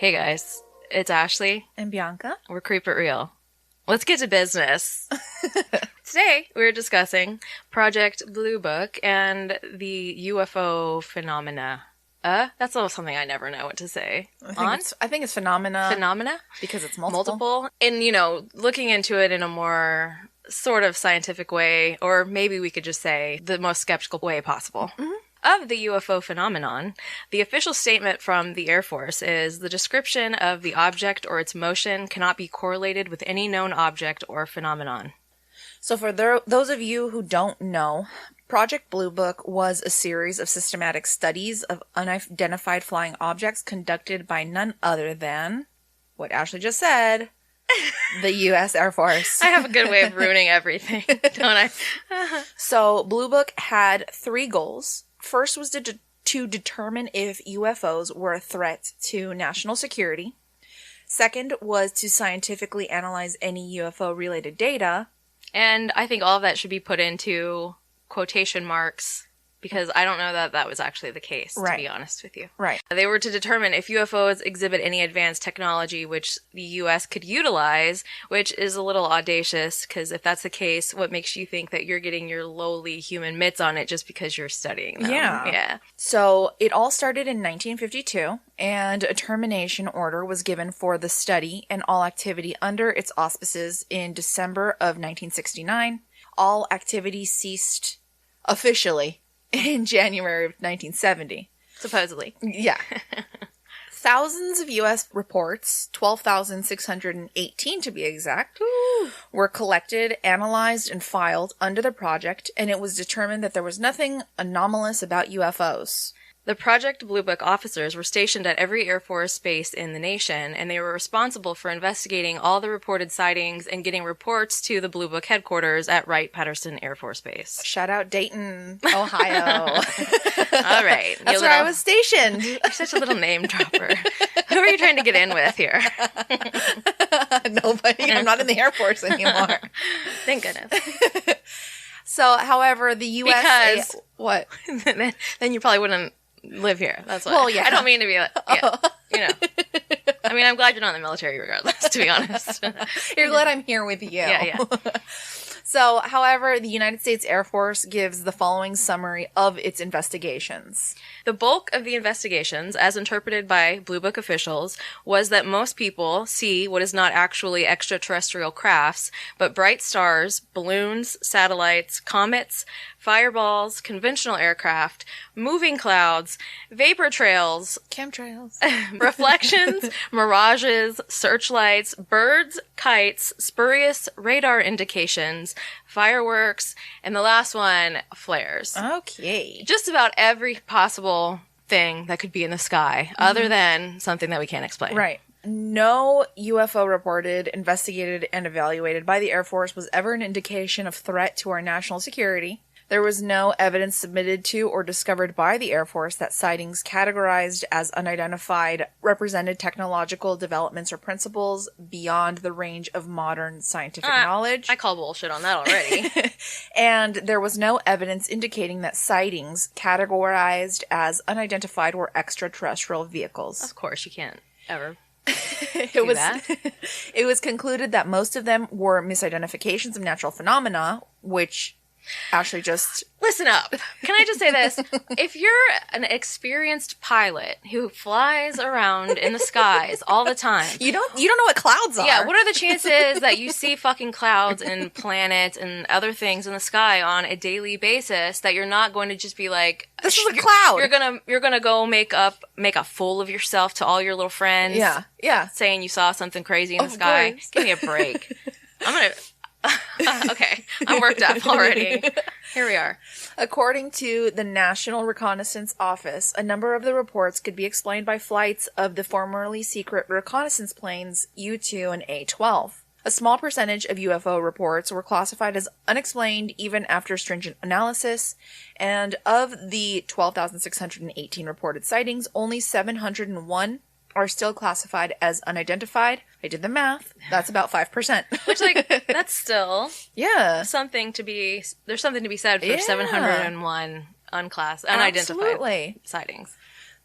Hey guys, it's Ashley. And Bianca. We're Creep It Real. Let's get to business. Today, we're discussing Project Blue Book and the UFO phenomena. That's almost something I never know what to say. I think it's phenomena. Phenomena? Because it's multiple. Multiple. And, looking into it in a more sort of scientific way, or maybe we could just say the most skeptical way possible. Mm-hmm. Of the UFO phenomenon, the official statement from the Air Force is the description of the object or its motion cannot be correlated with any known object or phenomenon. So for those of you who don't know, Project Blue Book was a series of systematic studies of unidentified flying objects conducted by none other than, what Ashley just said, the U.S. Air Force. I have a good way of ruining everything, don't I? So Blue Book had 3 goals. First was to determine if UFOs were a threat to national security. Second was to scientifically analyze any UFO-related data. And I think all of that should be put into quotation marks, because I don't know that that was actually the case, to be honest with you. Right. They were to determine if UFOs exhibit any advanced technology which the U.S. could utilize, which is a little audacious, because if that's the case, what makes you think that you're getting your lowly human mitts on it just because you're studying them? Yeah. So it all started in 1952, and a termination order was given for the study and all activity under its auspices in December of 1969. All activity ceased officially in January of 1970. Supposedly. Yeah. Thousands of U.S. reports, 12,618 to be exact, were collected, analyzed, and filed under the project, and it was determined that there was nothing anomalous about UFOs. The Project Blue Book officers were stationed at every Air Force base in the nation, and they were responsible for investigating all the reported sightings and getting reports to the Blue Book headquarters at Wright-Patterson Air Force Base. Shout out Dayton, Ohio. All right. That's where I was stationed. You're such a little name dropper. Who are you trying to get in with here? Nobody. I'm not in the Air Force anymore. Thank goodness. So, however, the USA... Because... What? Then you probably wouldn't live here. That's why. Well, yeah. I don't mean to be like, I mean, I'm glad you're not in the military regardless, to be honest. You're glad I'm here with you. Yeah. So, however, the United States Air Force gives the following summary of its investigations. The bulk of the investigations, as interpreted by Blue Book officials, was that most people see what is not actually extraterrestrial crafts, but bright stars, balloons, satellites, comets, fireballs, conventional aircraft, moving clouds, vapor trails, chemtrails, reflections, mirages, searchlights, birds, kites, spurious radar indications, fireworks, and the last one, flares. Okay. Just about every possible thing that could be in the sky, other than something that we can't explain. Right. No UFO reported, investigated, and evaluated by the Air Force was ever an indication of threat to our national security. There was no evidence submitted to or discovered by the Air Force that sightings categorized as unidentified represented technological developments or principles beyond the range of modern scientific knowledge. I call bullshit on that already. And there was no evidence indicating that sightings categorized as unidentified were extraterrestrial vehicles. Of course, you can't ever It was concluded that most of them were misidentifications of natural phenomena, which... Ashley just... Listen up. Can I just say this? If you're an experienced pilot who flies around in the skies all the time... You don't know what clouds are. Yeah, what are the chances that you see fucking clouds and planets and other things in the sky on a daily basis that you're not going to just be like... This is a cloud. You're gonna go make a fool of yourself to all your little friends. Yeah. Saying you saw something crazy in the sky. Course. Give me a break. I'm gonna... Okay, I'm worked up already. Here we are. According to the National Reconnaissance Office, a number of the reports could be explained by flights of the formerly secret reconnaissance planes U-2 and A-12. A small percentage of UFO reports were classified as unexplained even after stringent analysis, and of the 12,618 reported sightings, only 701 are still classified as unidentified. I did the math. That's about 5%. Which, that's still... Yeah. There's something to be said for 701 unidentified sightings.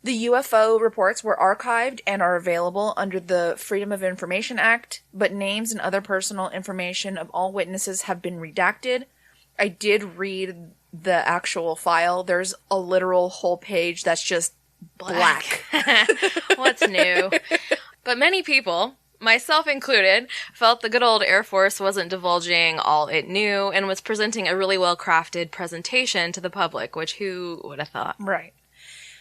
The UFO reports were archived and are available under the Freedom of Information Act, but names and other personal information of all witnesses have been redacted. I did read the actual file. There's a literal whole page that's just black. What's new? But many people, myself included, felt the good old Air Force wasn't divulging all it knew and was presenting a really well-crafted presentation to the public, which who would have thought? Right.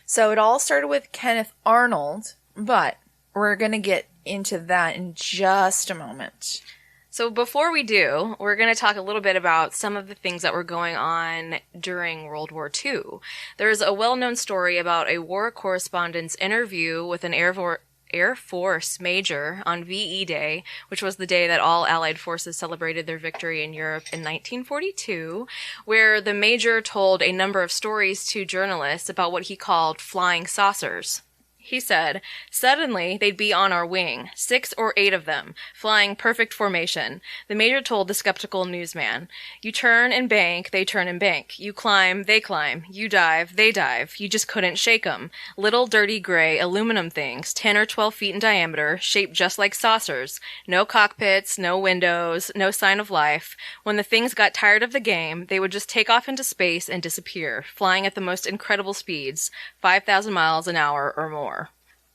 So it all started with Kenneth Arnold, but we're going to get into that in just a moment. So before we do, we're going to talk a little bit about some of the things that were going on during World War II. There's a well-known story about a war correspondent's interview with an Air Force major on VE Day, which was the day that all Allied forces celebrated their victory in Europe in 1942, where the major told a number of stories to journalists about what he called flying saucers. He said, "Suddenly, they'd be on our wing, 6 or 8 of them, flying perfect formation." The major told the skeptical newsman, "You turn and bank, they turn and bank. You climb, they climb. You dive, they dive. You just couldn't shake 'em. Little dirty gray aluminum things, 10 or 12 feet in diameter, shaped just like saucers. No cockpits, no windows, no sign of life. When the things got tired of the game, they would just take off into space and disappear, flying at the most incredible speeds, 5,000 miles an hour or more."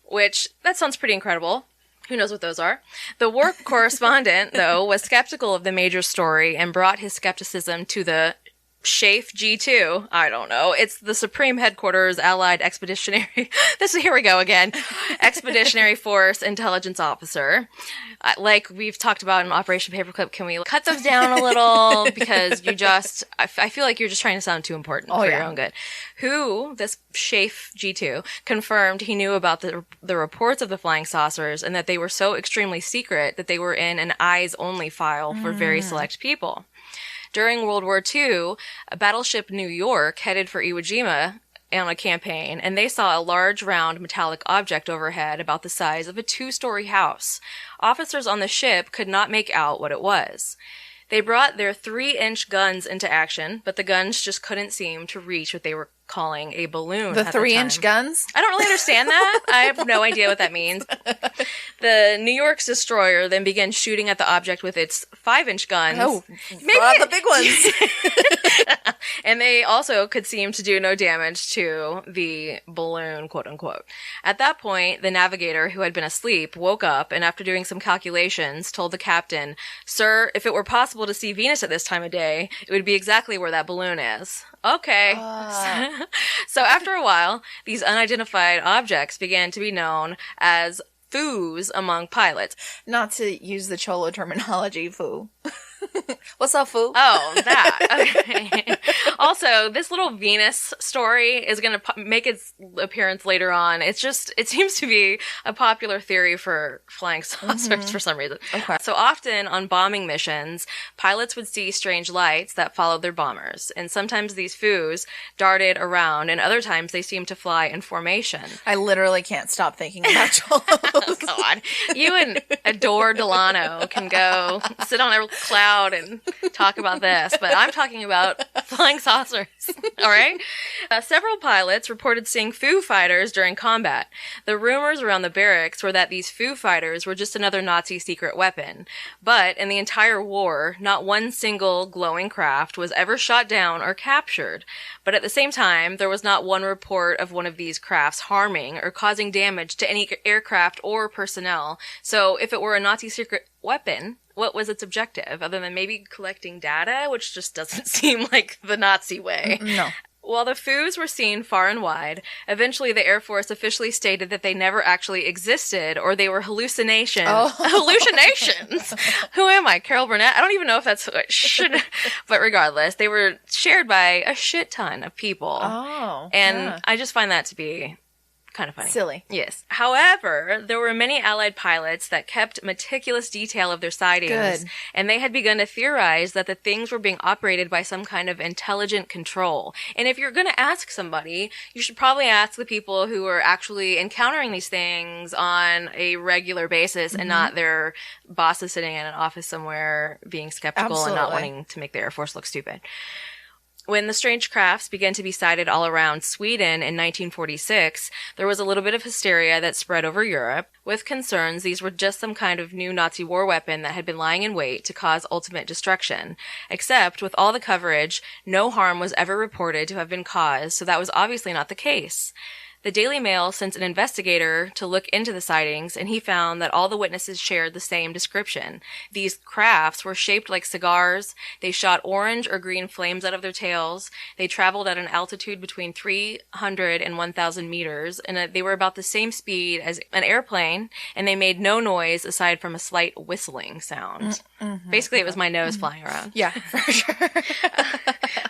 Which, that sounds pretty incredible. Who knows what those are? The war correspondent, though, was skeptical of the major's story and brought his skepticism to the SHAFE G2. I don't know. It's the Supreme Headquarters Allied Expeditionary... Here we go again. Expeditionary Force Intelligence Officer. Like we've talked about in Operation Paperclip, can we cut those down a little? Because you just... I feel like you're just trying to sound too important for your own good. Who, this SHAFE G2, confirmed he knew about the reports of the flying saucers and that they were so extremely secret that they were in an eyes-only file for very select people. During World War II, a battleship New York headed for Iwo Jima on a campaign, and they saw a large round metallic object overhead about the size of a 2-story house. Officers on the ship could not make out what it was. They brought their 3-inch guns into action, but the guns just couldn't seem to reach what they were calling a balloon. The 3-inch guns? I don't really understand that. I have no idea what that means. The New York's destroyer then began shooting at the object with its 5-inch guns. Oh, maybe the big ones. And they also could seem to do no damage to the balloon, quote unquote. At that point, the navigator, who had been asleep, woke up and after doing some calculations, told the captain, "Sir, if it were possible to see Venus at this time of day, it would be exactly where that balloon is." Okay. So after a while, these unidentified objects began to be known as foos among pilots. Not to use the Cholo terminology, foo. What's up, foo? Oh, that. Okay. Also, this little Venus story is going to make its appearance later on. It seems to be a popular theory for flying saucers for some reason. Okay. So often on bombing missions, pilots would see strange lights that followed their bombers. And sometimes these foos darted around, and other times they seemed to fly in formation. I literally can't stop thinking about Cholos. Oh, God. You and Adore Delano can go sit on a cloud and talk about this, but I'm talking about flying saucers. All right? Several pilots reported seeing Foo fighters during combat. The rumors around the barracks were that these Foo fighters were just another Nazi secret weapon. But in the entire war, not one single glowing craft was ever shot down or captured. But at the same time, there was not one report of one of these crafts harming or causing damage to any aircraft or personnel. So if it were a Nazi secret weapon, what was its objective, other than maybe collecting data, which just doesn't seem like the Nazi way? No. While the foos were seen far and wide, eventually the Air Force officially stated that they never actually existed, or they were hallucinations. Oh. Hallucinations! Who am I, Carol Burnett? I don't even know if that's what should... But regardless, they were shared by a shit ton of people. Oh, and I just find that to be kind of funny. Silly. Yes. However, there were many Allied pilots that kept meticulous detail of their sightings. Good. And they had begun to theorize that the things were being operated by some kind of intelligent control. And if you're going to ask somebody, you should probably ask the people who are actually encountering these things on a regular basis and not their bosses sitting in an office somewhere being skeptical and not wanting to make the Air Force look stupid. When the strange crafts began to be sighted all around Sweden in 1946, there was a little bit of hysteria that spread over Europe, with concerns these were just some kind of new Nazi war weapon that had been lying in wait to cause ultimate destruction. Except, with all the coverage, no harm was ever reported to have been caused, so that was obviously not the case. The Daily Mail sent an investigator to look into the sightings, and he found that all the witnesses shared the same description. These crafts were shaped like cigars, they shot orange or green flames out of their tails, they traveled at an altitude between 300 and 1,000 meters, and they were about the same speed as an airplane, and they made no noise aside from a slight whistling sound. Mm-hmm. Basically, it was my nose flying around. Yeah, for sure.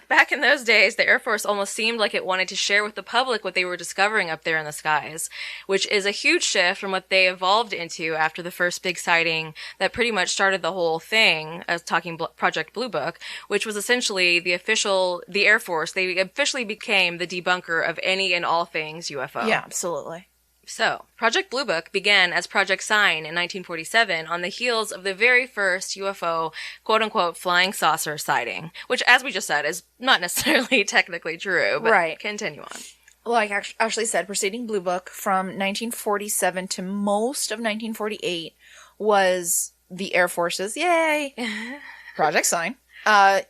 Back in those days, the Air Force almost seemed like it wanted to share with the public what they were discovering up there in the skies, which is a huge shift from what they evolved into after the first big sighting that pretty much started the whole thing, as talking Project Blue Book, which was essentially the Air Force. They officially became the debunker of any and all things UFO. Yeah, absolutely. So, Project Blue Book began as Project Sign in 1947 on the heels of the very first UFO, quote-unquote, flying saucer sighting, which, as we just said, is not necessarily technically true, but right. Continue on. Like Ashley said, preceding Blue Book from 1947 to most of 1948 was the Air Force's, yay, Project Sign,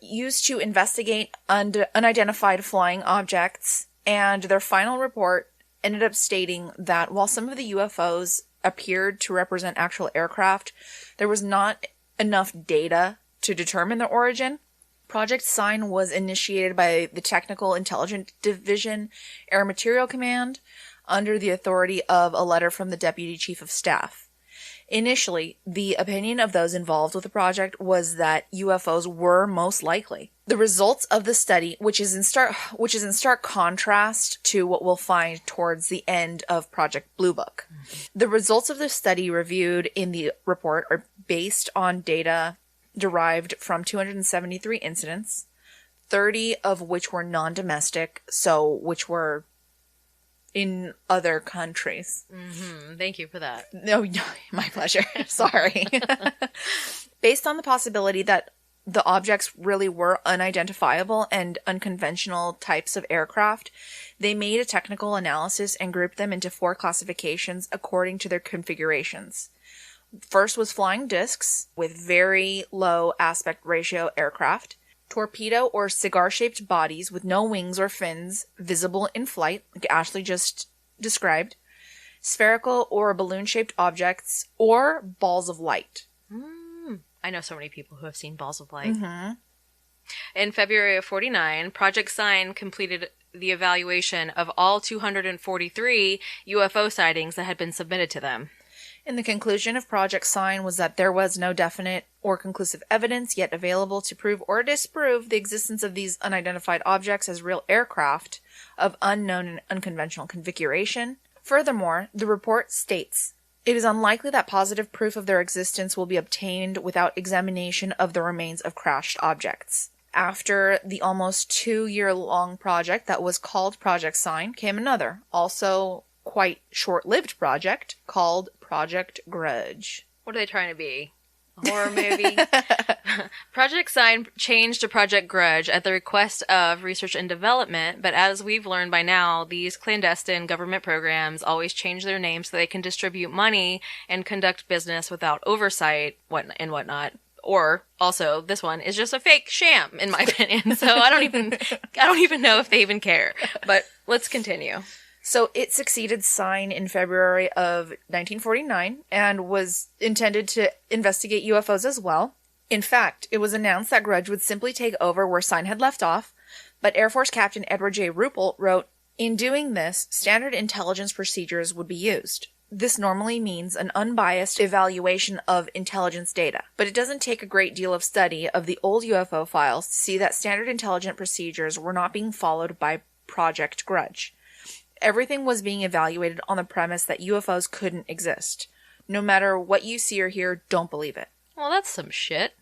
used to investigate unidentified flying objects, and their final report ended up stating that while some of the UFOs appeared to represent actual aircraft, there was not enough data to determine their origin. Project Sign was initiated by the Technical Intelligence Division Air Materiel Command under the authority of a letter from the Deputy Chief of Staff. Initially, the opinion of those involved with the project was that UFOs were most likely. The results of the study, which is in stark contrast to what we'll find towards the end of Project Blue Book. Mm-hmm. The results of the study reviewed in the report are based on data derived from 273 incidents, 30 of which were non-domestic, so which were in other countries. Mm-hmm. Thank you for that. No, my pleasure. Sorry. Based on the possibility that the objects really were unidentifiable and unconventional types of aircraft, they made a technical analysis and grouped them into 4 classifications according to their configurations. First was flying discs with very low aspect ratio aircraft, torpedo or cigar-shaped bodies with no wings or fins visible in flight, like Ashley just described, spherical or balloon-shaped objects, or balls of light. I know so many people who have seen balls of light. Mm-hmm. In February of 49, Project Sign completed the evaluation of all 243 UFO sightings that had been submitted to them. And the conclusion of Project Sign was that there was no definite or conclusive evidence yet available to prove or disprove the existence of these unidentified objects as real aircraft of unknown and unconventional configuration. Furthermore, the report states, it is unlikely that positive proof of their existence will be obtained without examination of the remains of crashed objects. After the almost 2-year-long project that was called Project Sign came another, also quite short-lived project called Project Grudge. What are they trying to be? A horror movie? Project Sign changed to Project Grudge at the request of Research and Development, but as we've learned by now, these clandestine government programs always change their names so they can distribute money and conduct business without oversight and whatnot. Or also, this one is just a fake sham, in my opinion. So I don't even know if they even care. But let's continue. So it succeeded Sign in February of 1949 and was intended to investigate UFOs as well. In fact, it was announced that Grudge would simply take over where Sign had left off, but Air Force Captain Edward J. Ruppelt wrote, in doing this, standard intelligence procedures would be used. This normally means an unbiased evaluation of intelligence data, but it doesn't take a great deal of study of the old UFO files to see that standard intelligence procedures were not being followed by Project Grudge. Everything was being evaluated on the premise that UFOs couldn't exist. No matter what you see or hear, don't believe it. Well, that's some shit.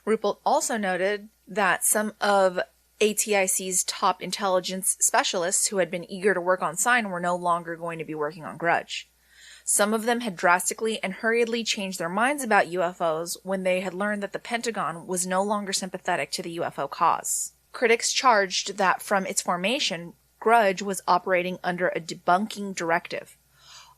Ruppelt also noted that some of ATIC's top intelligence specialists who had been eager to work on Sign were no longer going to be working on Grudge. Some of them had drastically and hurriedly changed their minds about UFOs when they had learned that the Pentagon was no longer sympathetic to the UFO cause. Critics charged that from its formation, Grudge was operating under a debunking directive.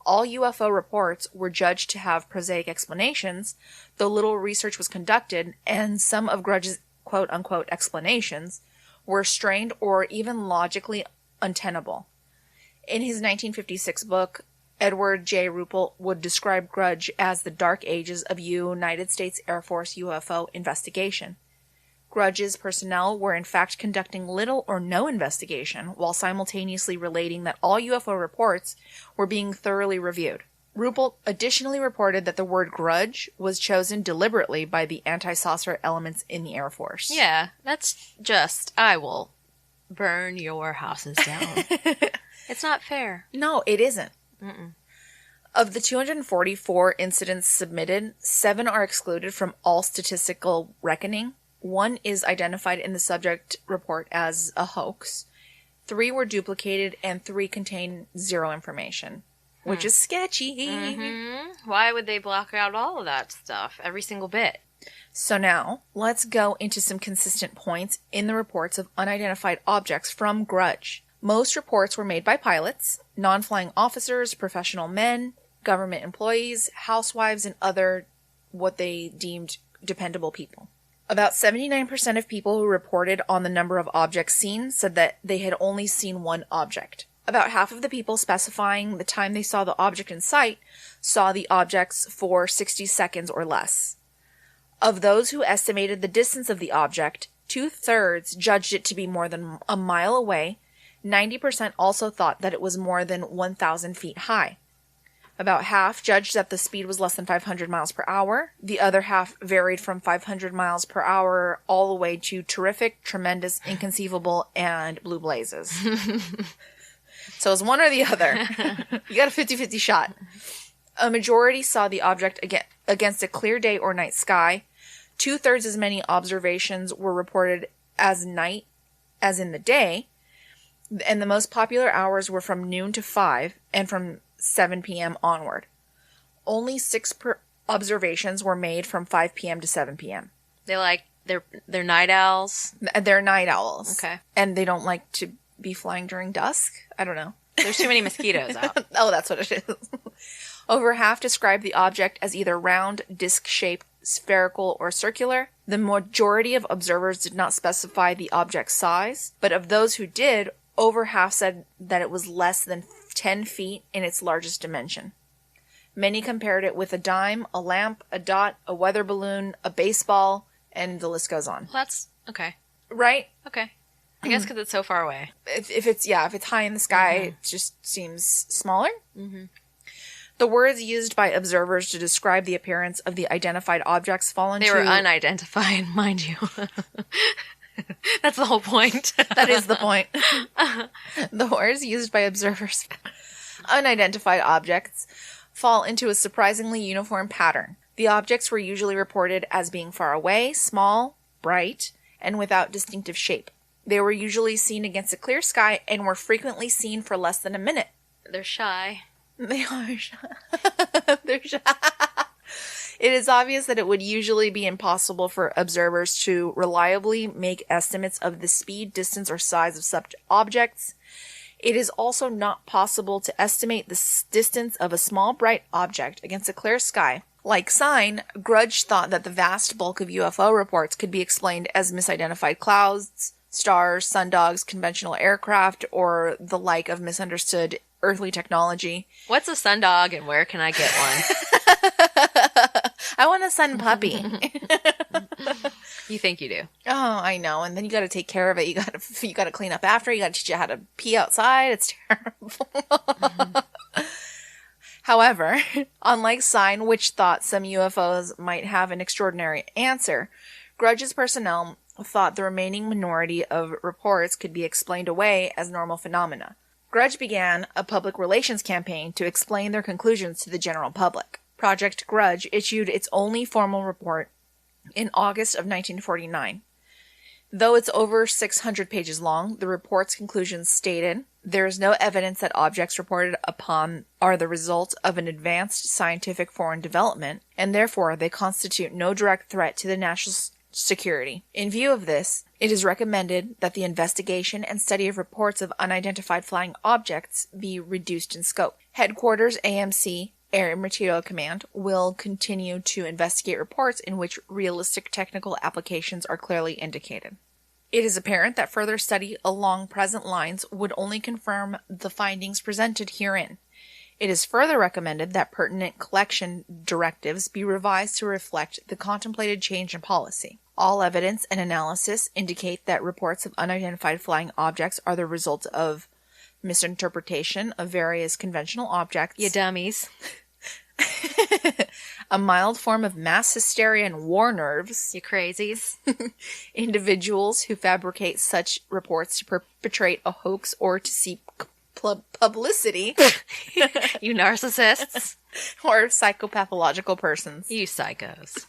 All UFO reports were judged to have prosaic explanations, though little research was conducted, and some of Grudge's quote-unquote explanations were strained or even logically untenable. In his 1956 book, Edward J. Ruppelt would describe Grudge as the dark ages of United States Air Force UFO investigation. Grudge's personnel were in fact conducting little or no investigation, while simultaneously relating that all UFO reports were being thoroughly reviewed. Ruppelt additionally reported that the word grudge was chosen deliberately by the anti-saucer elements in the Air Force. Yeah, that's just, I will burn your houses down. It's not fair. No, it isn't. Mm-mm. Of the 244 incidents submitted, 7 are excluded from all statistical reckoning. 1 is identified in the subject report as a hoax. 3 were duplicated, and 3 contain 0 information, which is sketchy. Mm-hmm. Why would they block out all of that stuff? Every single bit. So now, let's go into some consistent points in the reports of unidentified objects from Grudge. Most reports were made by pilots, non-flying officers, professional men, government employees, housewives, and other what they deemed dependable people. About 79% of people who reported on the number of objects seen said that they had only seen one object. About half of the people specifying the time they saw the object in sight saw the objects for 60 seconds or less. Of those who estimated the distance of the object, 2/3 judged it to be more than a mile away. 90% also thought that it was more than 1,000 feet high. About half judged that the speed was less than 500 miles per hour. The other half varied from 500 miles per hour all the way to terrific, tremendous, inconceivable, and blue blazes. So it's one or the other. You got a 50-50 shot. A majority saw the object against a clear day or night sky. 2/3 as many observations were reported as night as in the day. And the most popular hours were from noon to 5 and from 7 p.m. onward. Only 6 observations were made from 5 p.m. to 7 p.m. They're night owls? They're night owls. Okay. And they don't like to be flying during dusk? I don't know. There's too many mosquitoes out. Oh, that's what it is. Over half described the object as either round, disc-shaped, spherical, or circular. The majority of observers did not specify the object's size, but of those who did, over half said that it was less than 10 feet in its largest dimension. Many compared it with a dime, a lamp, a dot, a weather balloon, a baseball, and the list goes on. Well, that's okay. Right? Okay. I guess because it's so far away. If it's high in the sky, it just seems smaller. Mm-hmm. The words used by observers to describe the appearance of the identified objects fall into... They were unidentified, mind you. That's the whole point. That is the point. The words used by observers, unidentified objects, fall into a surprisingly uniform pattern. The objects were usually reported as being far away, small, bright, and without distinctive shape. They were usually seen against a clear sky and were frequently seen for less than a minute. They're shy. They are shy. They're shy. It is obvious that it would usually be impossible for observers to reliably make estimates of the speed, distance, or size of such objects. It is also not possible to estimate the distance of a small bright object against a clear sky. Like Sign, Grudge thought that the vast bulk of UFO reports could be explained as misidentified clouds, stars, sundogs, conventional aircraft, or the like of misunderstood earthly technology. What's a sundog and where can I get one? I want a sun puppy. You think you do. Oh, I know. And then you got to take care of it. You got to clean up after. You got to teach you how to pee outside. It's terrible. However, unlike Sign, which thought some UFOs might have an extraordinary answer, Grudge's personnel thought the remaining minority of reports could be explained away as normal phenomena. Grudge began a public relations campaign to explain their conclusions to the general public. Project Grudge issued its only formal report in August of 1949. Though it's over 600 pages long, the report's conclusions stated, there is no evidence that objects reported upon are the result of an advanced scientific foreign development, and therefore they constitute no direct threat to the security. In view of this, it is recommended that the investigation and study of reports of unidentified flying objects be reduced in scope. Headquarters AMC, Air Materiel Command, will continue to investigate reports in which realistic technical applications are clearly indicated. It is apparent that further study along present lines would only confirm the findings presented herein. It is further recommended that pertinent collection directives be revised to reflect the contemplated change in policy. All evidence and analysis indicate that reports of unidentified flying objects are the result of misinterpretation of various conventional objects. You dummies. A mild form of mass hysteria and war nerves. You crazies. Individuals who fabricate such reports to perpetrate a hoax or to seek publicity. You narcissists. Or psychopathological persons. You psychos.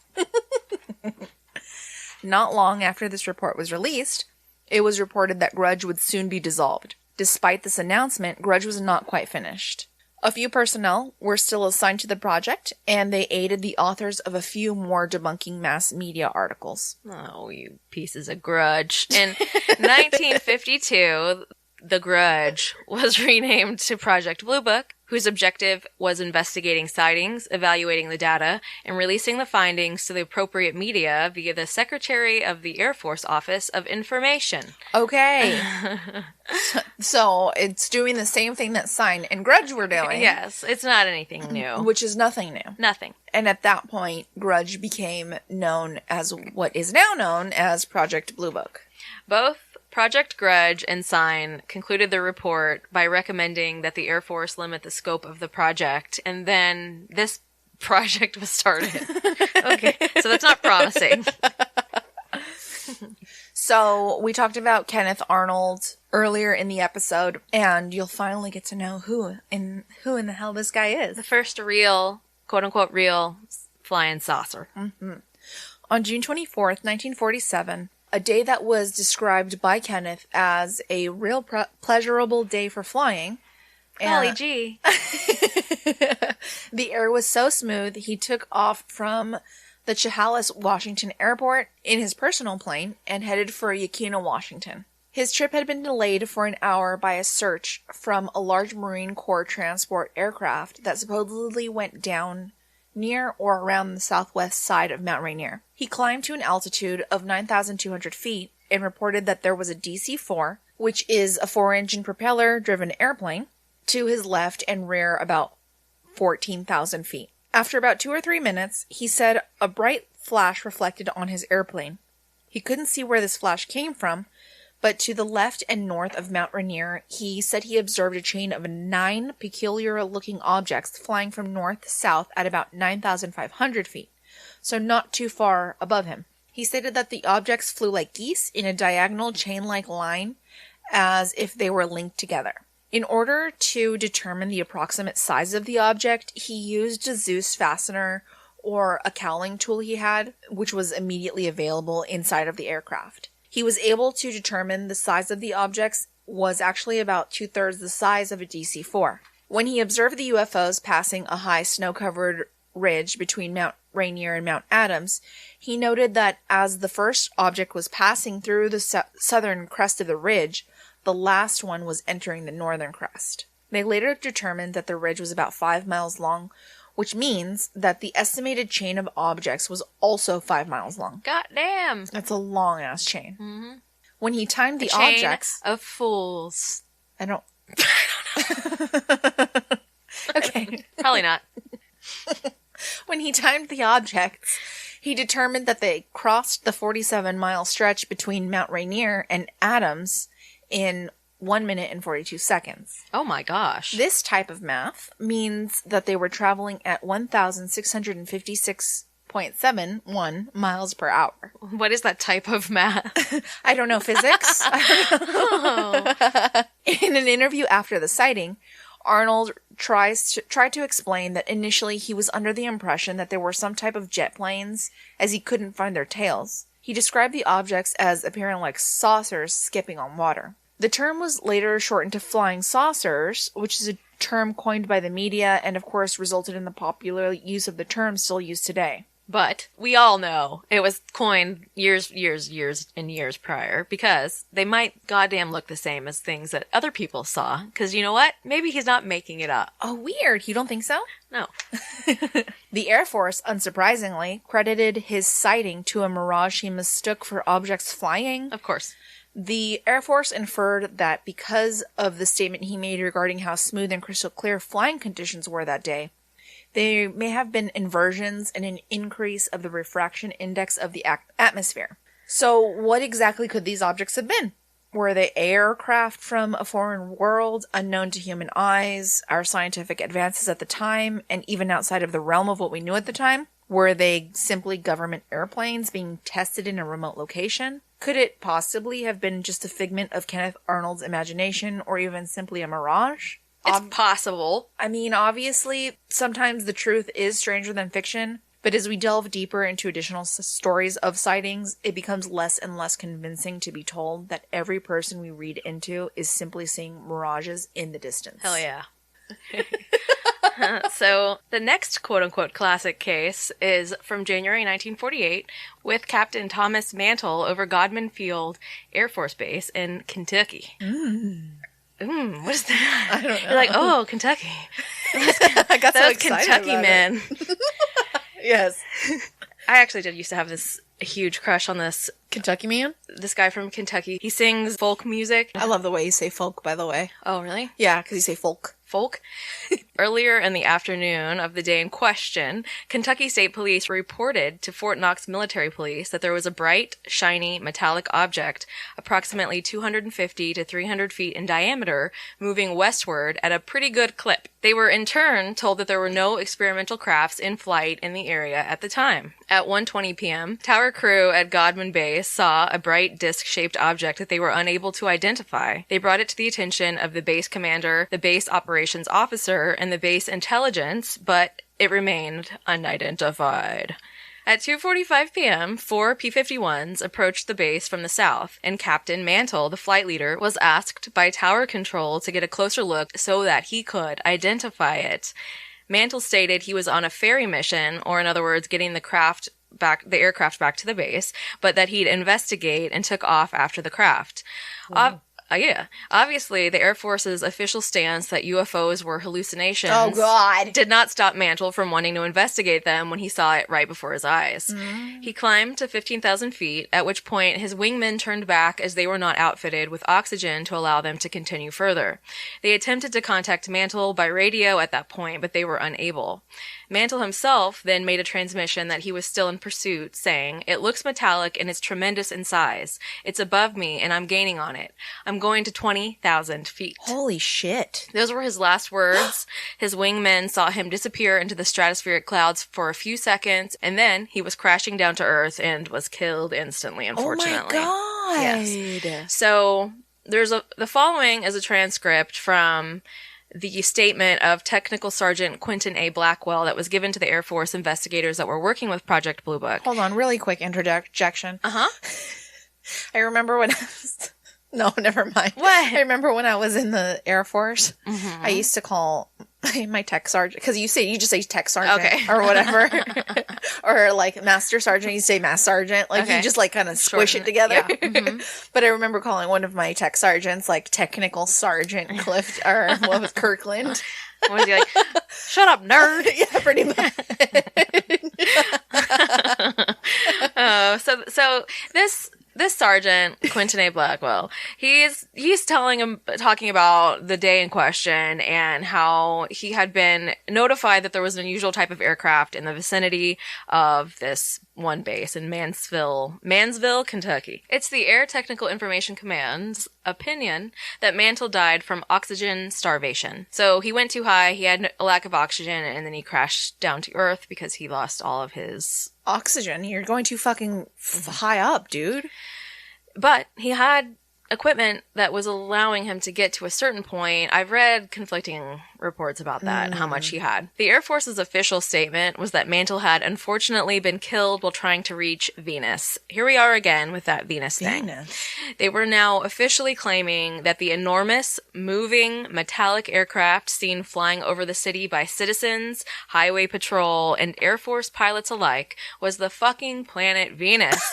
Not long after this report was released, it was reported that Grudge would soon be dissolved. Despite this announcement, Grudge was not quite finished. A few personnel were still assigned to the project, and they aided the authors of a few more debunking mass media articles. Oh, you pieces of Grudge. In 1952, The Grudge was renamed to Project Bluebook, whose objective was investigating sightings, evaluating the data, and releasing the findings to the appropriate media via the Secretary of the Air Force Office of Information. Okay. So it's doing the same thing that Sign and Grudge were doing. Yes, it's not anything new. Which is nothing new. Nothing. And at that point, Grudge became known as what is now known as Project Bluebook. Both Project Grudge and Sign concluded the report by recommending that the Air Force limit the scope of the project, and then this project was started. Okay, so that's not promising. So we talked about Kenneth Arnold earlier in the episode, and you'll finally get to know who in the hell this guy is. The first real, quote-unquote real, flying saucer. Mm-hmm. On June 24th, 1947, a day that was described by Kenneth as a real pleasurable day for flying. Golly gee. The air was so smooth, he took off from the Chehalis, Washington airport in his personal plane and headed for Yakima, Washington. His trip had been delayed for an hour by a search from a large Marine Corps transport aircraft that supposedly went down near or around the southwest side of Mount Rainier. He climbed to an altitude of 9,200 feet and reported that there was a DC-4, which is a 4-engine propeller-driven airplane, to his left and rear about 14,000 feet. After about 2 or 3 minutes, he said a bright flash reflected on his airplane. He couldn't see where this flash came from, but to the left and north of Mount Rainier, he said he observed a chain of 9 peculiar-looking objects flying from north to south at about 9,500 feet, so not too far above him. He stated that the objects flew like geese in a diagonal chain-like line, as if they were linked together. In order to determine the approximate size of the object, he used a Zeus fastener or a cowling tool he had, which was immediately available inside of the aircraft. He was able to determine the size of the objects was actually about 2/3 the size of a DC-4. When he observed the UFOs passing a high snow-covered ridge between Mount Rainier and Mount Adams, he noted that as the first object was passing through the southern crest of the ridge, the last one was entering the northern crest. They later determined that the ridge was about 5 miles long, which means that the estimated chain of objects was also 5 miles long. God damn. That's a long-ass chain. Mm-hmm. When he timed the chain objects... of fools. I don't... Okay. Probably not. When he timed the objects, he determined that they crossed the 47-mile stretch between Mount Rainier and Adams in 1 minute and 42 seconds. Oh my gosh. This type of math means that they were traveling at 1,656.71 miles per hour. What is that type of math? I don't know physics. In an interview after the sighting, Arnold tried to explain that initially he was under the impression that there were some type of jet planes, as he couldn't find their tails. He described the objects as appearing like saucers skipping on water. The term was later shortened to flying saucers, which is a term coined by the media and of course resulted in the popular use of the term still used today. But we all know it was coined years and years prior because they might goddamn look the same as things that other people saw. Because you know what? Maybe he's not making it up. Oh, weird. You don't think so? No. The Air Force, unsurprisingly, credited his sighting to a mirage he mistook for objects flying. Of course. The Air Force inferred that because of the statement he made regarding how smooth and crystal clear flying conditions were that day, there may have been inversions and an increase of the refraction index of the atmosphere. So what exactly could these objects have been? Were they aircraft from a foreign world, unknown to human eyes, our scientific advances at the time, and even outside of the realm of what we knew at the time? Were they simply government airplanes being tested in a remote location? Could it possibly have been just a figment of Kenneth Arnold's imagination, or even simply a mirage? It's possible. I mean, obviously, sometimes the truth is stranger than fiction, but as we delve deeper into additional stories of sightings, it becomes less and less convincing to be told that every person we read into is simply seeing mirages in the distance. Hell yeah. So, the next quote-unquote classic case is from January 1948 with Captain Thomas Mantle over Godman Field Air Force Base in Kentucky. What is that? I don't know. You're like, oh, Kentucky. I got so excited Kentucky about man. Yes. I actually used to have this huge crush on this Kentucky man? this guy from Kentucky. He sings folk music. I love the way you say folk, by the way. Oh, really? Yeah, because you say folk. Folk. Earlier in the afternoon of the day in question, Kentucky State Police reported to Fort Knox Military Police that there was a bright, shiny, metallic object approximately 250 to 300 feet in diameter moving westward at a pretty good clip. They were in turn told that there were no experimental crafts in flight in the area at the time. At 1:20 p.m., tower crew at Godman Base saw a bright disc-shaped object that they were unable to identify. They brought it to the attention of the base commander, the base operations officer, and the base intelligence, but it remained unidentified. At 2:45 p.m., 4 P-51s approached the base from the south, and Captain Mantle, the flight leader, was asked by tower control to get a closer look so that he could identify it. Mantle stated he was on a ferry mission, or in other words, getting the aircraft back to the base, but that he'd investigate and took off after the craft. Obviously, the Air Force's official stance that UFOs were hallucinations did not stop Mantle from wanting to investigate them when he saw it right before his eyes. He climbed to 15,000 feet, at which point his wingmen turned back as they were not outfitted with oxygen to allow them to continue further. They attempted to contact Mantle by radio at that point, but they were unable. Mantle himself then made a transmission that he was still in pursuit, saying, "It looks metallic and it's tremendous in size. It's above me and I'm gaining on it. I'm going to 20,000 feet." Holy shit. Those were his last words. His wingmen saw him disappear into the stratospheric clouds for a few seconds, and then he was crashing down to Earth and was killed instantly, unfortunately. Oh my god. Yes. So there's the following is a transcript from the statement of Technical Sergeant Quentin A. Blackwell that was given to the Air Force investigators that were working with Project Blue Book. Hold on, really quick interjection. Uh-huh. I remember when I was... No, never mind. What? I remember when I was in the Air Force, I used to call my tech sergeant, because you just say tech sergeant or whatever, or like master sergeant, you say mass sergeant, like you just like kind of squish it together. Yeah. But I remember calling one of my tech sergeants like Technical Sergeant Clift, or what was Kirkland. What was he like? Shut up, nerd. Yeah, pretty much. So this sergeant, Quentin A. Blackwell, he's talking about the day in question and how he had been notified that there was an unusual type of aircraft in the vicinity of this one base in Mansville, Kentucky. It's the Air Technical Information Command's opinion that Mantle died from oxygen starvation. So he went too high, he had a lack of oxygen, and then he crashed down to Earth because he lost all of his oxygen. You're going too fucking high up, dude. But he had equipment that was allowing him to get to a certain point. I've read conflicting reports about that, how much he had. The Air Force's official statement was that Mantle had unfortunately been killed while trying to reach Venus. Here we are again with that Venus thing. They were now officially claiming that the enormous, moving, metallic aircraft seen flying over the city by citizens, highway patrol, and Air Force pilots alike was the fucking planet Venus,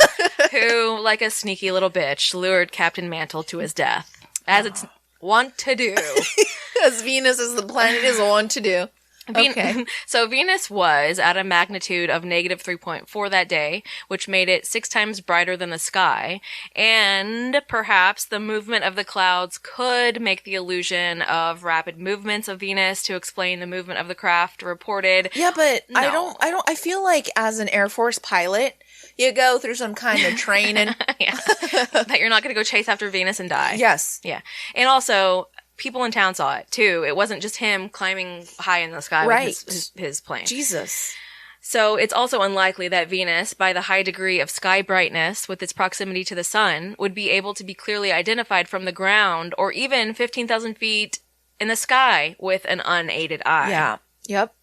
who, like a sneaky little bitch, lured Captain Mantle to his death, as it's wont to do. As Venus is the planet is wont to do. Okay. So Venus was at a magnitude of negative 3.4 that day, which made it 6 times brighter than the sky. And perhaps the movement of the clouds could make the illusion of rapid movements of Venus to explain the movement of the craft reported. Yeah, but No. I feel like as an Air Force pilot, you go through some kind of training. Yeah. That you're not going to go chase after Venus and die. Yes. Yeah. And also, people in town saw it, too. It wasn't just him climbing high in the sky with his plane. Jesus. So it's also unlikely that Venus, by the high degree of sky brightness with its proximity to the sun, would be able to be clearly identified from the ground or even 15,000 feet in the sky with an unaided eye. Yeah. Yep.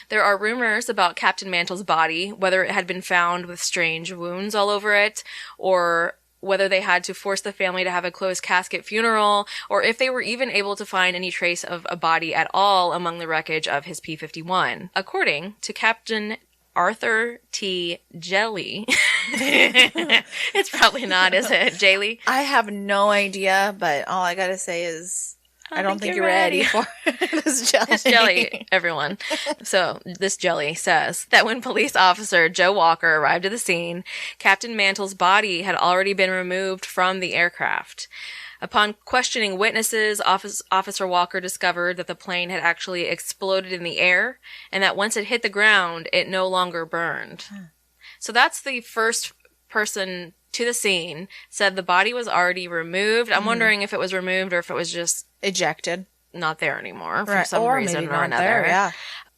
There are rumors about Captain Mantle's body, whether it had been found with strange wounds all over it, or whether they had to force the family to have a closed casket funeral, or if they were even able to find any trace of a body at all among the wreckage of his P-51. According to Captain Arthur T. Jelly. It's probably not, is it, Jelly? I have no idea, but all I gotta say is I don't think you're ready for this jelly. This jelly, everyone. So, this jelly says that when police officer Joe Walker arrived at the scene, Captain Mantle's body had already been removed from the aircraft. Upon questioning witnesses, Officer Walker discovered that the plane had actually exploded in the air, and that once it hit the ground, it no longer burned. So that's the first person to the scene, said the body was already removed. I'm wondering if it was removed or if it was just ejected, not there anymore for some or reason maybe or not another. there, yeah.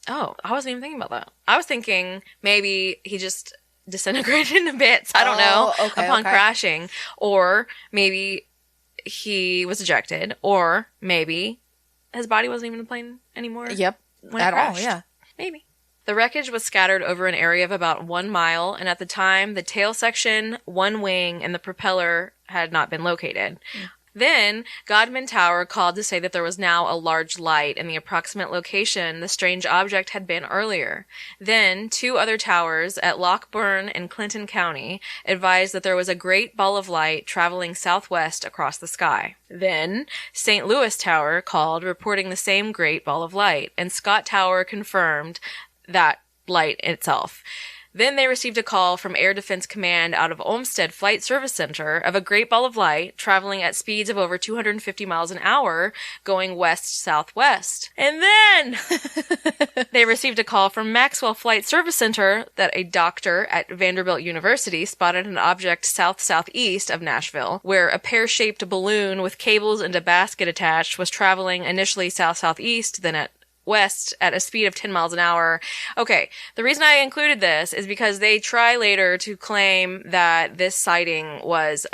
Oh, I wasn't even thinking about that. I was thinking maybe he just disintegrated into bits. I don't know. Upon crashing, or maybe he was ejected, or maybe his body wasn't even in the plane anymore. Yep, when it crashed. yeah. Maybe. The wreckage was scattered over an area of about 1 mile, and at the time, the tail section, one wing, and the propeller had not been located. Then, Godman Tower called to say that there was now a large light in the approximate location the strange object had been earlier. Then, 2 other towers at Lockburn and Clinton County advised that there was a great ball of light traveling southwest across the sky. Then, St. Louis Tower called reporting the same great ball of light, and Scott Tower confirmed that light itself. Then they received a call from Air Defense Command out of Olmsted Flight Service Center of a great ball of light traveling at speeds of over 250 miles an hour going west-southwest. And then they received a call from Maxwell Flight Service Center that a doctor at Vanderbilt University spotted an object south-southeast of Nashville, where a pear-shaped balloon with cables and a basket attached was traveling initially south-southeast, then at west at a speed of 10 miles an hour. Okay, the reason I included this is because they try later to claim that this sighting was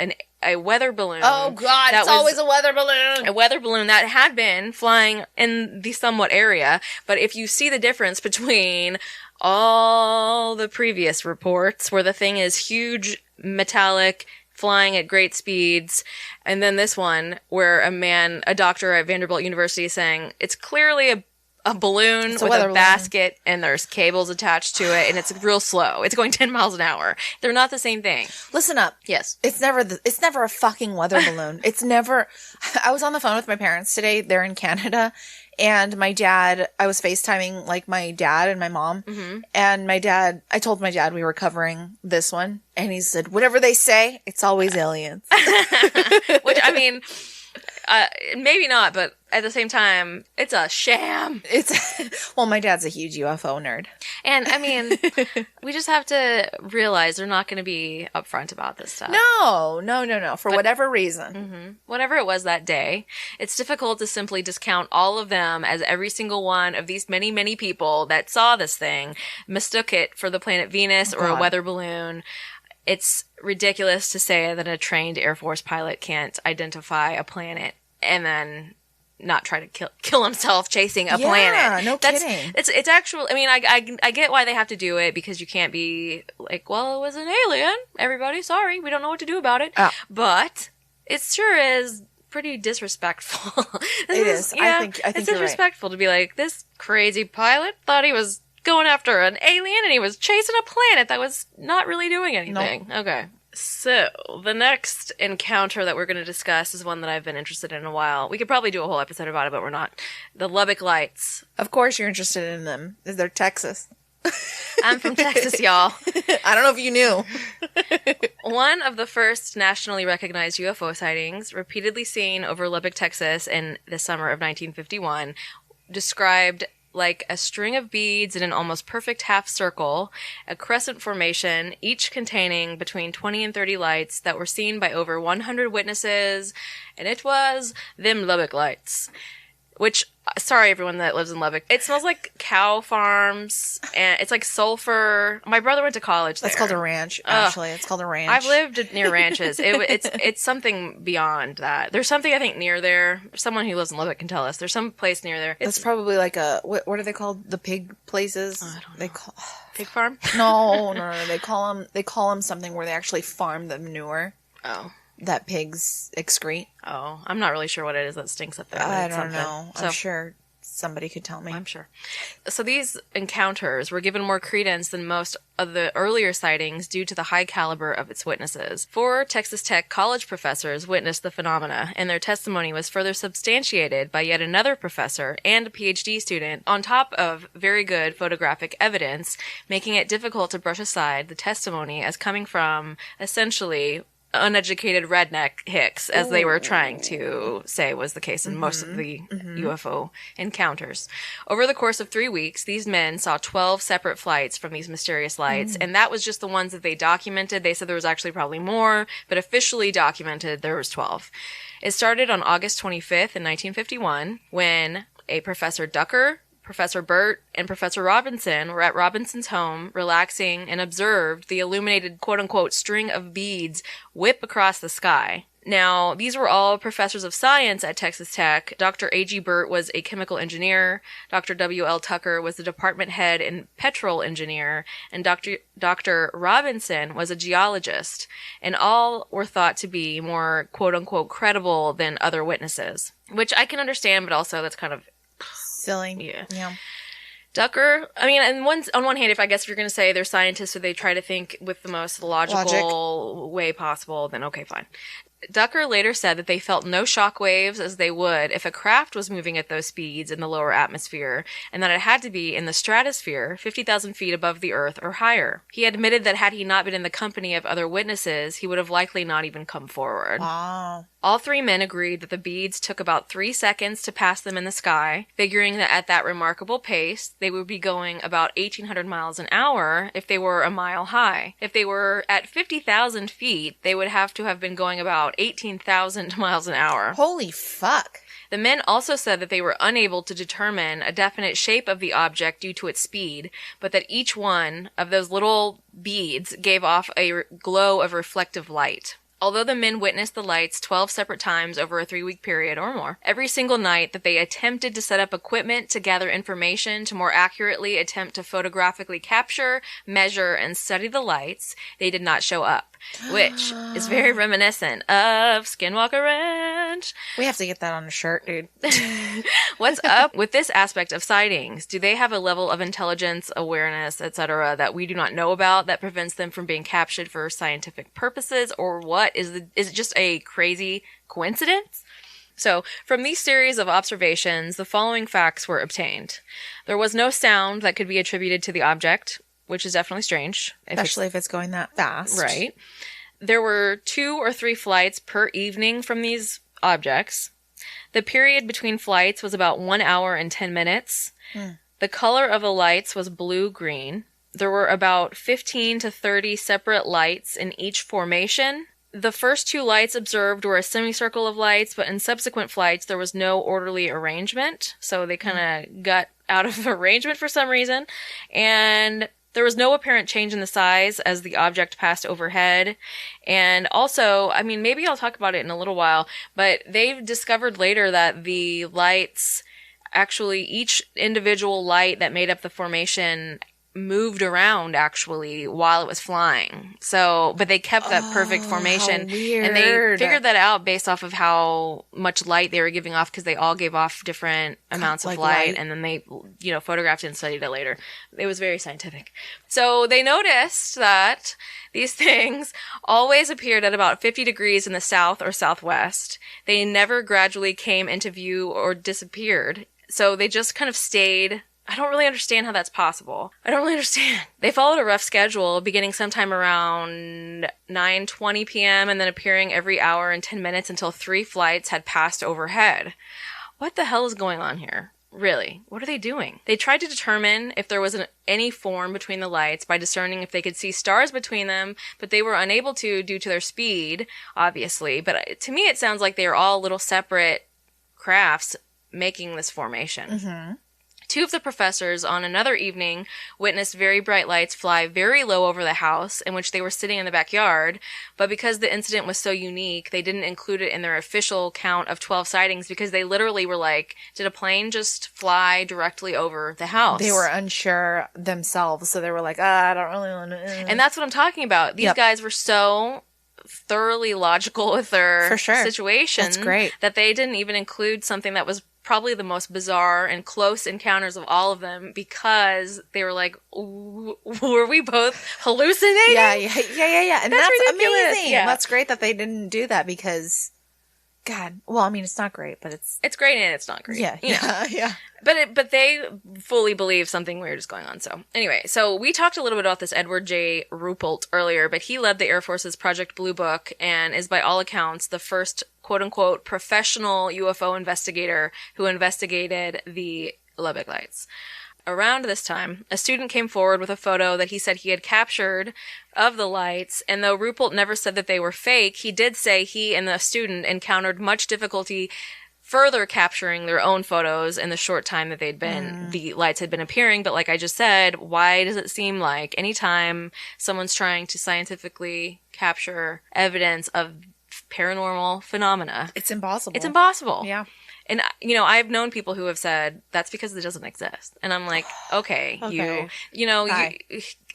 a weather balloon. Oh God, it's always a weather balloon. A weather balloon that had been flying in the somewhat area. But if you see the difference between all the previous reports where the thing is huge, metallic, flying at great speeds, and then this one where a doctor at Vanderbilt University is saying it's clearly a balloon with a basket and there's cables attached to it and it's real slow. It's going 10 miles an hour. They're not the same thing. Listen up. Yes. It's never a fucking weather balloon. It's never. I was on the phone with my parents today. They're in Canada. And my dad, I was FaceTiming like my dad and my mom. Mm-hmm. And I told my dad we were covering this one. And he said, whatever they say, it's always aliens. Which, I mean, maybe not, but at the same time, it's a sham. Well, my dad's a huge UFO nerd. And, I mean, we just have to realize they're not going to be upfront about this stuff. No. For whatever reason. Mm-hmm. Whatever it was that day, it's difficult to simply discount all of them as every single one of these many, many people that saw this thing mistook it for the planet Venus or a weather balloon. it's ridiculous to say that a trained Air Force pilot can't identify a planet and then not try to kill himself chasing a planet. Yeah, no kidding. It's actual. I mean, I get why they have to do it, because you can't be like, well, it was an alien. Everybody, sorry, we don't know what to do about it. Oh. But it sure is pretty disrespectful. It is. Yeah, I think it's you're disrespectful to be like, this crazy pilot thought he was going after an alien and he was chasing a planet that was not really doing anything. Nope. Okay. So, the next encounter that we're going to discuss is one that I've been interested in a while. We could probably do a whole episode about it, but we're not. The Lubbock Lights. Of course you're interested in them. Is they're Texas. I'm from Texas, y'all. I don't know if you knew. One of the first nationally recognized UFO sightings, repeatedly seen over Lubbock, Texas in the summer of 1951, described like a string of beads in an almost perfect half circle, a crescent formation, each containing between 20 and 30 lights that were seen by over 100 witnesses, and it was them Lubbock Lights. Which, sorry everyone that lives in Lubbock, it smells like cow farms, and it's like sulfur. My brother went to college there. That's called a ranch, actually. It's called a ranch. I've lived near ranches. It's something beyond that. There's something, I think, near there. Someone who lives in Lubbock can tell us. There's some place near there. That's probably like a, what are they called? The pig places? I don't know. They call... Pig farm? No. They call them something where they actually farm the manure. Oh. That pigs excrete. Oh, I'm not really sure what it is that stinks up there. I don't know. I'm sure somebody could tell me. I'm sure. So these encounters were given more credence than most of the earlier sightings due to the high caliber of its witnesses. 4 Texas Tech college professors witnessed the phenomena, and their testimony was further substantiated by yet another professor and a PhD student, on top of very good photographic evidence, making it difficult to brush aside the testimony as coming from, essentially, uneducated redneck hicks, as they were trying to say was the case in most of the UFO encounters. Over the course of 3 weeks, these men saw 12 separate flights from these mysterious lights, and that was just the ones that they documented. They said there was actually probably more, but officially documented there was 12. It started on August 25th in 1951, when a Professor Ducker, Professor Burt, and Professor Robinson were at Robinson's home relaxing and observed the illuminated quote-unquote string of beads whip across the sky. Now, these were all professors of science at Texas Tech. Dr. A.G. Burt was a chemical engineer, Dr. W.L. Tucker was the department head and petrol engineer, and Dr. Robinson was a geologist, and all were thought to be more quote-unquote credible than other witnesses. Which I can understand, but also that's kind of silly. Yeah. Ducker, I mean, on one hand, if you're going to say they're scientists, so they try to think with the most logical way possible, then okay, fine. Ducker later said that they felt no shock waves as they would if a craft was moving at those speeds in the lower atmosphere, and that it had to be in the stratosphere, 50,000 feet above the Earth or higher. He admitted that had he not been in the company of other witnesses, he would have likely not even come forward. Wow. All 3 men agreed that the beads took about 3 seconds to pass them in the sky, figuring that at that remarkable pace, they would be going about 1,800 miles an hour if they were a mile high. If they were at 50,000 feet, they would have to have been going about 18,000 miles an hour. Holy fuck. The men also said that they were unable to determine a definite shape of the object due to its speed, but that each one of those little beads gave off a glow of reflective light. Although the men witnessed the lights 12 separate times over a 3-week period or more, every single night that they attempted to set up equipment to gather information to more accurately attempt to photographically capture, measure, and study the lights, they did not show up, which is very reminiscent of Skinwalker Ranch. We have to get that on a shirt, dude. What's up with this aspect of sightings? Do they have a level of intelligence, awareness, etc. that we do not know about that prevents them from being captured for scientific purposes, or what? Is it just a crazy coincidence? So, from these series of observations, the following facts were obtained. There was no sound that could be attributed to the object, which is definitely strange. Especially if it's going that fast. Right. There were 2 or 3 flights per evening from these objects. The period between flights was about 1 hour and 10 minutes. The color of the lights was blue-green. There were about 15 to 30 separate lights in each formation. The first 2 lights observed were a semicircle of lights, but in subsequent flights there was no orderly arrangement, so they kind of got out of arrangement for some reason. And There was no apparent change in the size as the object passed overhead. And also, I mean, maybe I'll talk about it in a little while, but they've discovered later that the lights, actually each individual light that made up the formation moved around actually while it was flying. So, but they kept that perfect formation. How weird. And they figured that out based off of how much light they were giving off, because they all gave off different amounts of light. And then they, photographed it and studied it later. It was very scientific. So they noticed that these things always appeared at about 50 degrees in the south or southwest. They never gradually came into view or disappeared. So they just kind of stayed. I don't really understand how that's possible. I don't really understand. They followed a rough schedule, beginning sometime around 9:20 p.m. and then appearing every hour and 10 minutes until 3 flights had passed overhead. What the hell is going on here? Really? What are they doing? They tried to determine if there was any form between the lights by discerning if they could see stars between them, but they were unable to due to their speed, obviously. But to me, it sounds like they are all little separate crafts making this formation. Mm-hmm. 2 of the professors on another evening witnessed very bright lights fly very low over the house in which they were sitting in the backyard, but because the incident was so unique, they didn't include it in their official count of 12 sightings because they literally were like, did a plane just fly directly over the house? They were unsure themselves, so they were like, I don't really want to... And that's what I'm talking about. These guys were so thoroughly logical with their situations. That's great. That they didn't even include something that was probably the most bizarre and close encounters of all of them, because they were like, were we both hallucinating? Yeah. And that's ridiculous. amazing. Yeah. That's great that they didn't do that because, God, well, I mean, it's not great, but it's great and it's not great. Yeah. But they fully believe something weird is going on. So anyway, so we talked a little bit about this Edward J. Ruppelt earlier, but he led the Air Force's Project Blue Book and is by all accounts the first quote-unquote professional UFO investigator who investigated the Lubbock lights. Around this time, a student came forward with a photo that he said he had captured of the lights, and though Ruppelt never said that they were fake, he did say he and the student encountered much difficulty further capturing their own photos in the short time that the lights had been appearing. But like I just said, why does it seem like anytime someone's trying to scientifically capture evidence of paranormal phenomena, it's impossible. It's impossible. Yeah. And, I've known people who have said, that's because it doesn't exist. And I'm like, okay.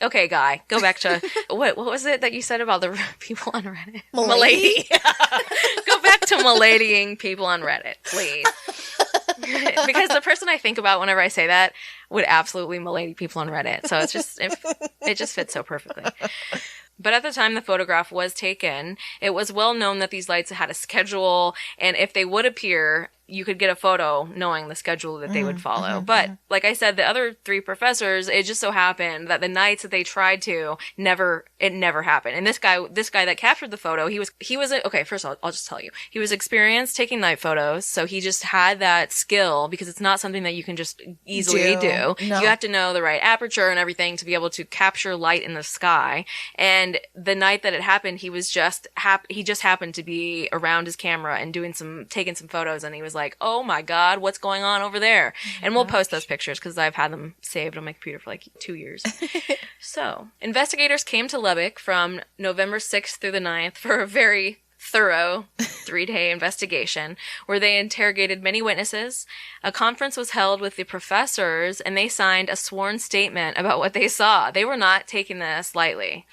Okay, guy, go back to, what was it that you said about the people on Reddit? Milady. Go back to miladying people on Reddit, please. Because the person I think about whenever I say that would absolutely milady people on Reddit. So it just fits so perfectly. But at the time the photograph was taken, it was well known that these lights had a schedule, and if they would appear, you could get a photo knowing the schedule that they would follow. But like I said, the other 3 professors, it just so happened that the nights that they tried to, it never happened. And this guy that captured the photo, he was okay, first of all, I'll just tell you. He was experienced taking night photos, so he just had that skill, because it's not something that you can just easily do. No. You have to know the right aperture and everything to be able to capture light in the sky. And the night that it happened, he just happened to be around his camera and taking some photos, and he was like, oh my God, what's going on over there? And we'll post those pictures because I've had them saved on my computer for like 2 years. So, investigators came to Lubbock from November 6th through the 9th for a very thorough 3-day investigation where they interrogated many witnesses. A conference was held with the professors, and they signed a sworn statement about what they saw. They were not taking this lightly.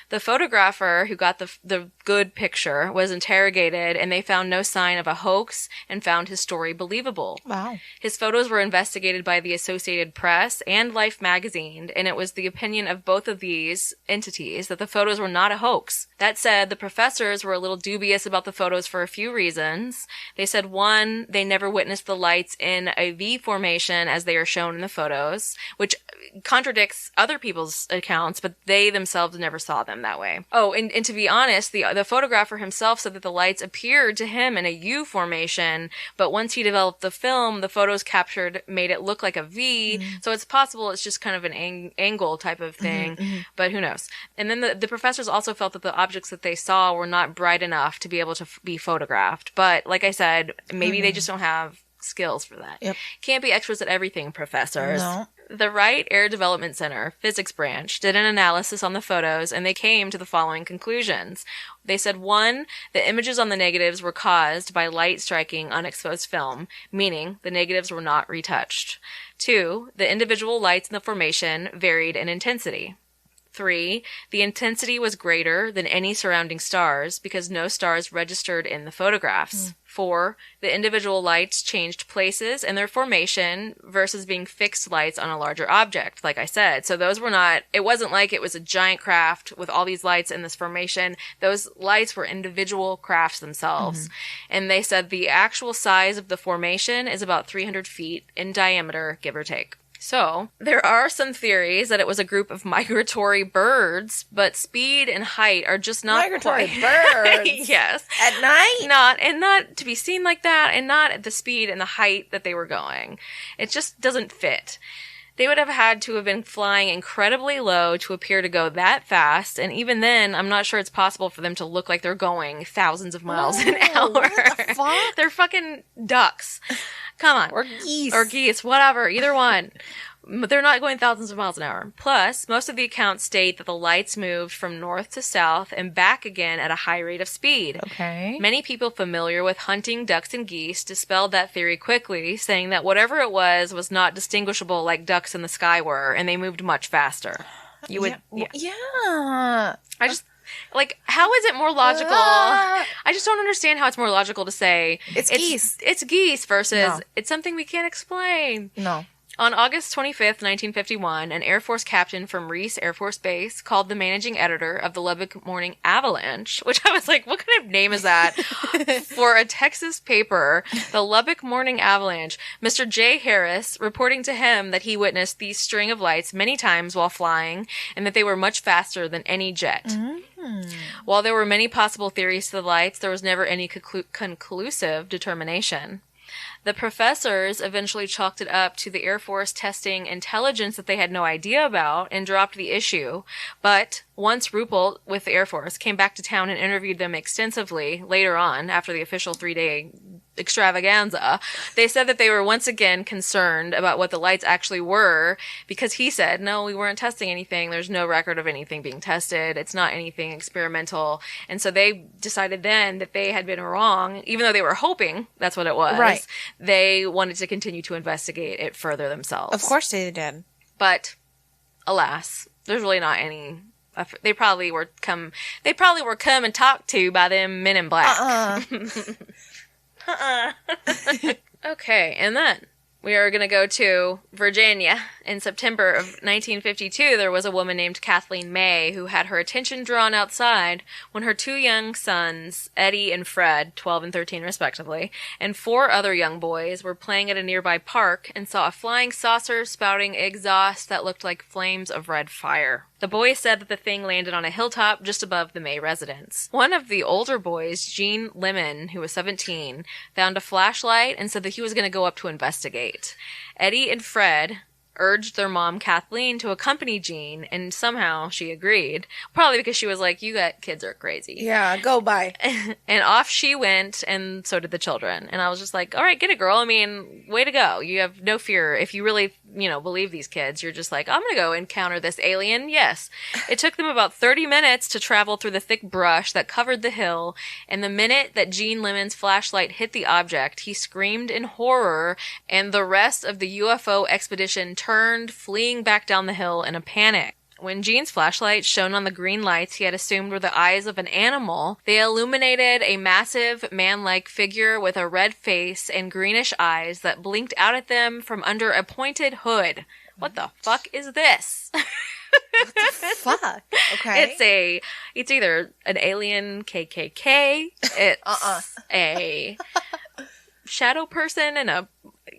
The photographer who got the good picture was interrogated, and they found no sign of a hoax and found his story believable. Wow. His photos were investigated by the Associated Press and Life magazine, and it was the opinion of both of these entities that the photos were not a hoax. That said, the professors were a little dubious about the photos for a few reasons. They said, one, they never witnessed the lights in a V formation as they are shown in the photos, which contradicts other people's accounts, but they themselves never saw them that way. Oh, and to be honest, the photographer himself said that the lights appeared to him in a U formation, but once he developed the film, the photos captured made it look like a V, so it's possible it's just kind of an angle type of thing, but who knows. And then the professors also felt that the objects that they saw were not bright enough to be able to be photographed, but like I said, maybe they just don't have skills for that. Yep. Can't be experts at everything, professors. No. The Wright Air Development Center, physics branch, did an analysis on the photos, and they came to the following conclusions. They said, 1, the images on the negatives were caused by light striking unexposed film, meaning the negatives were not retouched. 2, the individual lights in the formation varied in intensity. 3, the intensity was greater than any surrounding stars because no stars registered in the photographs. 4, the individual lights changed places in their formation versus being fixed lights on a larger object, like I said. So those were not, it wasn't like it was a giant craft with all these lights in this formation. Those lights were individual crafts themselves. And they said the actual size of the formation is about 300 feet in diameter, give or take. So, there are some theories that it was a group of migratory birds, but speed and height are just not Migratory quite... birds? Yes. At night? Not to be seen like that, and not at the speed and the height that they were going. It just doesn't fit. They would have had to have been flying incredibly low to appear to go that fast, and even then, I'm not sure it's possible for them to look like they're going thousands of miles an hour. What the fuck? They're fucking ducks. Come on. Or geese. Or geese, whatever, either one. But they're not going thousands of miles an hour. Plus, most of the accounts state that the lights moved from north to south and back again at a high rate of speed. Okay. Many people familiar with hunting ducks and geese dispelled that theory quickly, saying that whatever it was not distinguishable like ducks in the sky were, and they moved much faster. You would... Yeah. I just... Like, how is it more logical? I just don't understand how it's more logical to say... It's geese. It's geese versus No. it's something we can't explain. No. On August 25th, 1951, an Air Force captain from Reese Air Force Base called the managing editor of the Lubbock Morning Avalanche, which I was like, what kind of name is that for a Texas paper, the Lubbock Morning Avalanche, Mr. J. Harris, reporting to him that he witnessed these string of lights many times while flying and that they were much faster than any jet. While there were many possible theories to the lights, there was never any conclusive determination. The professors eventually chalked it up to the Air Force testing intelligence that they had no idea about and dropped the issue. But once Ruppelt, with the Air Force, came back to town and interviewed them extensively later on, after the official 3-day extravaganza, they said that they were once again concerned about what the lights actually were because he said, no, we weren't testing anything. There's no record of anything being tested. It's not anything experimental. And so they decided then that they had been wrong, even though they were hoping that's what it was. Right. They wanted to continue to investigate it further themselves. Of course they did. But, alas, there's really not any... They probably were come and talked to by them men in black. Okay, and then we are going to go to Virginia. In September of 1952, there was a woman named Kathleen May who had her attention drawn outside when her 2 young sons, Eddie and Fred, 12 and 13 respectively, and 4 other young boys were playing at a nearby park and saw a flying saucer spouting exhaust that looked like flames of red fire. The boys said that the thing landed on a hilltop just above the May residence. One of the older boys, Gene Lemon, who was 17, found a flashlight and said that he was going to go up to investigate. Eddie and Fred urged their mom, Kathleen, to accompany Jean, and somehow she agreed. Probably because she was like, you got kids are crazy. Yeah, go by. And off she went, and so did the children. And I was just like, all right, get it, girl. I mean, way to go. You have no fear. If you really, believe these kids, you're just like, I'm going to go encounter this alien. Yes. It took them about 30 minutes to travel through the thick brush that covered the hill, and the minute that Gene Lemon's flashlight hit the object, he screamed in horror, and the rest of the UFO expedition turned, fleeing back down the hill in a panic. When Gene's flashlight shone on the green lights he had assumed were the eyes of an animal, they illuminated a massive man-like figure with a red face and greenish eyes that blinked out at them from under a pointed hood. What the fuck is this? What the fuck? Okay. It's either an alien KKK, it's a shadow person and a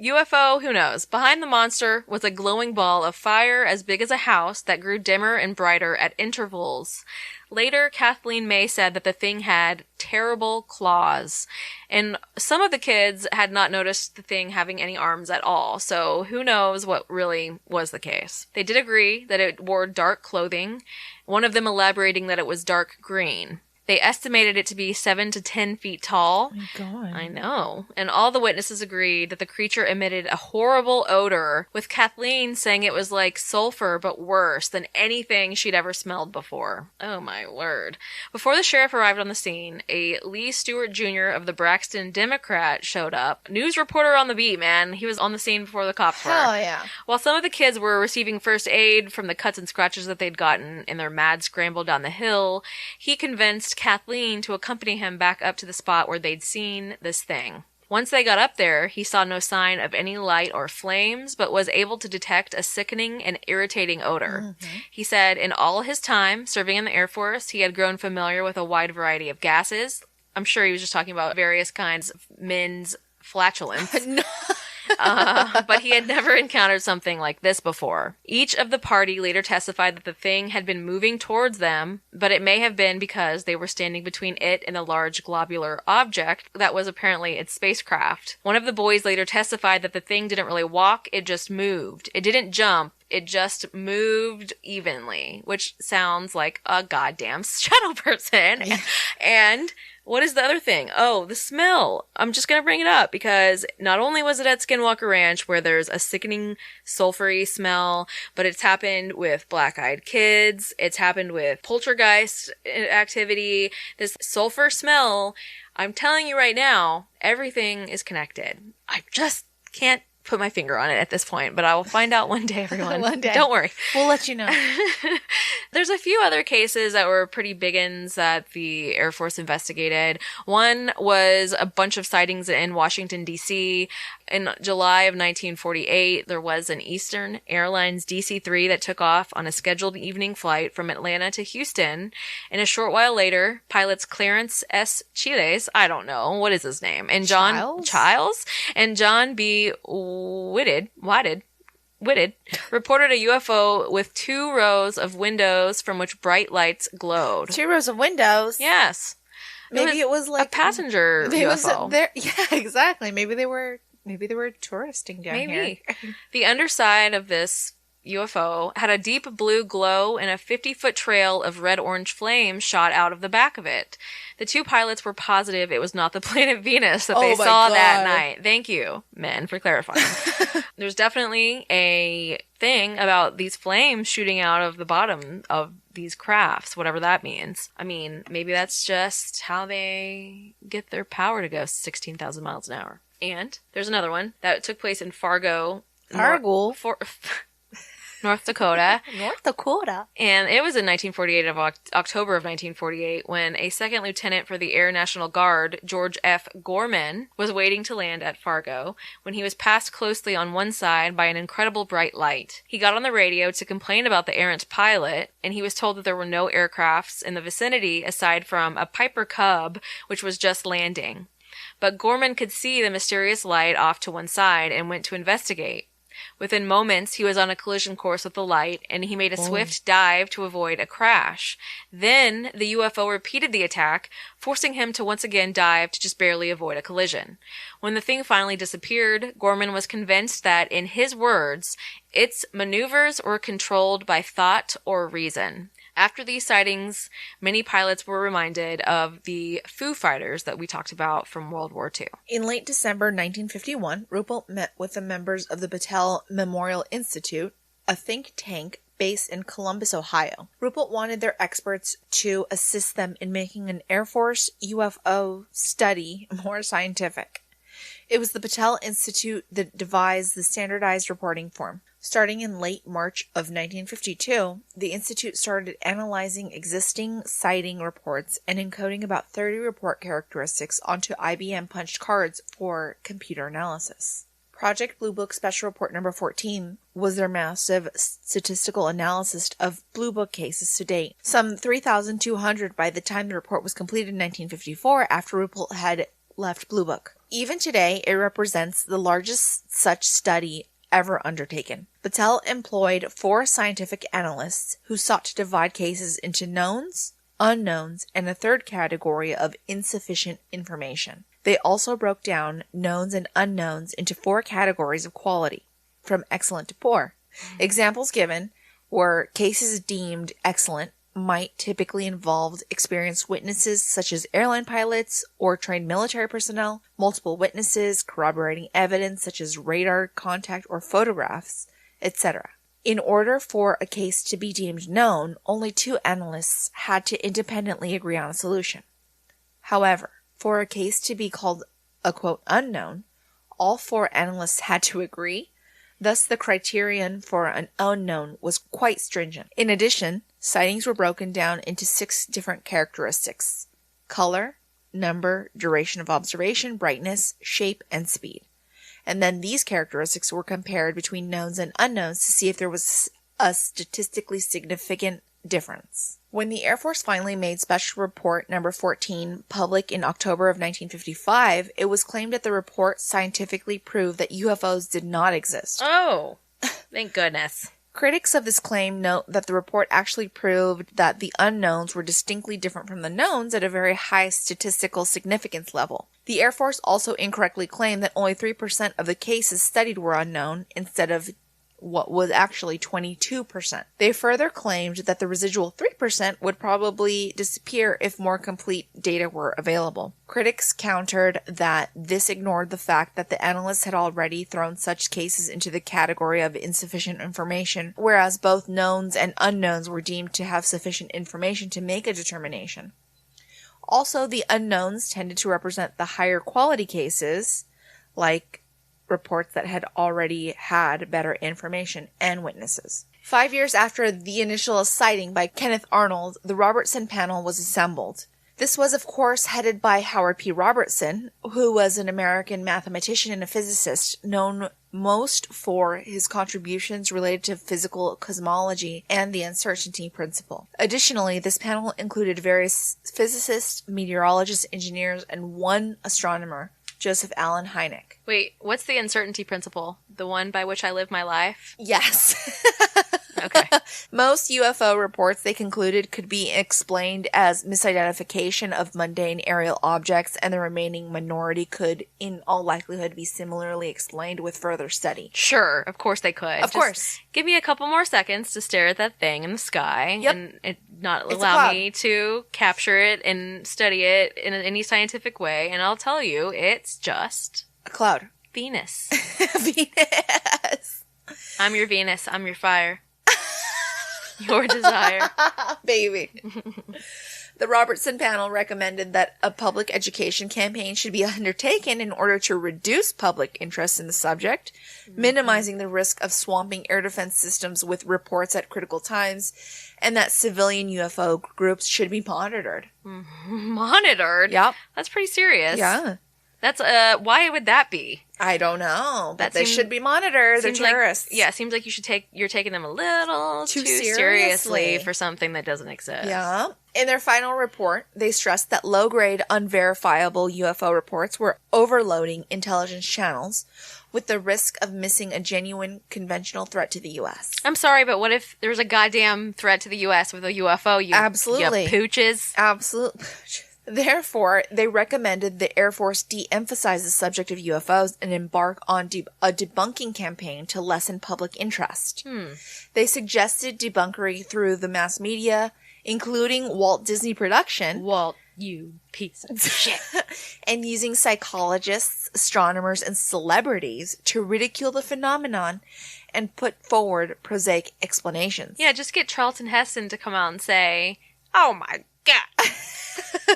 UFO, who knows? Behind the monster was a glowing ball of fire as big as a house that grew dimmer and brighter at intervals. Later, Kathleen May said that the thing had terrible claws, and some of the kids had not noticed the thing having any arms at all, so who knows what really was the case. They did agree that it wore dark clothing, one of them elaborating that it was dark green. They estimated it to be 7 to 10 feet tall. Oh my God. I know. And all the witnesses agreed that the creature emitted a horrible odor, with Kathleen saying it was like sulfur, but worse than anything she'd ever smelled before. Oh my word. Before the sheriff arrived on the scene, a Lee Stewart Jr. of the Braxton Democrat showed up. News reporter on the beat, man. He was on the scene before the cops were. Hell yeah. While some of the kids were receiving first aid from the cuts and scratches that they'd gotten in their mad scramble down the hill, he convinced Kathleen to accompany him back up to the spot where they'd seen this thing. Once they got up there, he saw no sign of any light or flames, but was able to detect a sickening and irritating odor. Mm-hmm. He said in all his time serving in the Air Force, he had grown familiar with a wide variety of gases. I'm sure he was just talking about various kinds of men's flatulence. But he had never encountered something like this before. Each of the party later testified that the thing had been moving towards them, but it may have been because they were standing between it and a large globular object that was apparently its spacecraft. One of the boys later testified that the thing didn't really walk, it just moved. It didn't jump. It just moved evenly, which sounds like a goddamn shadow person. Yeah. And what is the other thing? Oh, the smell. I'm just going to bring it up because not only was it at Skinwalker Ranch where there's a sickening sulfury smell, but it's happened with black-eyed kids. It's happened with poltergeist activity. This sulfur smell, I'm telling you right now, everything is connected. I just can't put my finger on it at this point, but I will find out one day, everyone. One day. Don't worry. We'll let you know. There's a few other cases that were pretty big ones that the Air Force investigated. One was a bunch of sightings in Washington, D.C. In July of 1948, there was an Eastern Airlines DC-3 that took off on a scheduled evening flight from Atlanta to Houston. And a short while later, pilots Clarence S. Chiles, I don't know, what is his name? And Childs? And John B. Whitted reported a UFO with 2 rows of windows from which bright lights glowed. 2 rows of windows? Yes. Maybe it was like a passenger UFO. Yeah, exactly. Maybe they were touristing down here. Maybe. The underside of this UFO had a deep blue glow and a 50-foot trail of red-orange flame shot out of the back of it. The 2 pilots were positive it was not the planet Venus that they saw that night. Thank you, men, for clarifying. There's definitely a thing about these flames shooting out of the bottom of these crafts, whatever that means. I mean, maybe that's just how they get their power to go 16,000 miles an hour. And there's another one that took place in Fargo. North Dakota. North Dakota. And it was in October of 1948, when a second lieutenant for the Air National Guard, George F. Gorman, was waiting to land at Fargo when he was passed closely on one side by an incredible bright light. He got on the radio to complain about the errant pilot, and he was told that there were no aircrafts in the vicinity aside from a Piper Cub, which was just landing. But Gorman could see the mysterious light off to one side and went to investigate. Within moments, he was on a collision course with the light, and he made a swift dive to avoid a crash. Then, the UFO repeated the attack, forcing him to once again dive to just barely avoid a collision. When the thing finally disappeared, Gorman was convinced that, in his words, its maneuvers were controlled by thought or reason. After these sightings, many pilots were reminded of the Foo Fighters that we talked about from World War II. In late December 1951, Ruppelt met with the members of the Battelle Memorial Institute, a think tank based in Columbus, Ohio. Ruppelt wanted their experts to assist them in making an Air Force UFO study more scientific. It was the Battelle Institute that devised the standardized reporting form. Starting in late March of 1952, the Institute started analyzing existing sighting reports and encoding about 30 report characteristics onto IBM punched cards for computer analysis. Project Blue Book Special Report Number 14 was their massive statistical analysis of Blue Book cases to date, some 3,200 by the time the report was completed in 1954 after Ruppelt had left Blue Book. Even today, it represents the largest such study ever undertaken. Battelle employed 4 scientific analysts who sought to divide cases into knowns, unknowns, and a third category of insufficient information. They also broke down knowns and unknowns into 4 categories of quality, from excellent to poor. Examples given were cases deemed excellent, might typically involve experienced witnesses such as airline pilots or trained military personnel, multiple witnesses, corroborating evidence such as radar contact or photographs, etc. In order for a case to be deemed known, only 2 analysts had to independently agree on a solution. However, for a case to be called a quote unknown, all 4 analysts had to agree. Thus, the criterion for an unknown was quite stringent. In addition, sightings were broken down into 6 different characteristics: color, number, duration of observation, brightness, shape, and speed. And then these characteristics were compared between knowns and unknowns to see if there was a statistically significant difference. When the Air Force finally made Special Report Number 14 public in October of 1955, it was claimed that the report scientifically proved that UFOs did not exist. Oh, thank goodness. Critics of this claim note that the report actually proved that the unknowns were distinctly different from the knowns at a very high statistical significance level. The Air Force also incorrectly claimed that only 3% of the cases studied were unknown, instead of what was actually 22%. They further claimed that the residual 3% would probably disappear if more complete data were available. Critics countered that this ignored the fact that the analysts had already thrown such cases into the category of insufficient information, whereas both knowns and unknowns were deemed to have sufficient information to make a determination. Also, the unknowns tended to represent the higher quality cases, like reports that had already had better information and witnesses. 5 years after the initial sighting by Kenneth Arnold, the Robertson panel was assembled. This was, of course, headed by Howard P. Robertson, who was an American mathematician and a physicist known most for his contributions related to physical cosmology and the uncertainty principle. Additionally, this panel included various physicists, meteorologists, engineers, and 1 astronomer, Joseph Allen Hynek. Wait, what's the uncertainty principle? The one by which I live my life? Yes. Okay. Most UFO reports, they concluded, could be explained as misidentification of mundane aerial objects, and the remaining minority could, in all likelihood, be similarly explained with further study. Sure, of course they could. Of course. Give me a couple more seconds to stare at that thing in the sky, Yep. and it not It's a allow cloud. me to capture it and study it in any scientific way, and I'll tell you, it's just A cloud. Venus. Venus. I'm your Venus. I'm your fire. Your desire. Baby. The Robertson panel recommended that a public education campaign should be undertaken in order to reduce public interest in the subject, minimizing the risk of swamping air defense systems with reports at critical times, and that civilian UFO groups should be monitored. Monitored? Yep. That's pretty serious. Yeah. That's, why would that be? I don't know, but That they seems- should be monitored. They're Seems like- terrorists. yeah, it seems like you're taking them a little Too too seriously seriously. for something that doesn't exist. Yeah. In their final report, they stressed that low-grade, unverifiable UFO reports were overloading intelligence channels with the risk of missing a genuine conventional threat to the U.S. I'm sorry, but what if there's a goddamn threat to the U.S. with a UFO? Absolutely. You pooches. Absolutely. Therefore, they recommended the Air Force de-emphasize the subject of UFOs and embark on a debunking campaign to lessen public interest. They suggested debunkery through the mass media, including Walt Disney Production, Walt, you piece of shit. and using psychologists, astronomers, and celebrities to ridicule the phenomenon and put forward prosaic explanations. Yeah, just get Charlton Heston to come out and say, "Oh my god,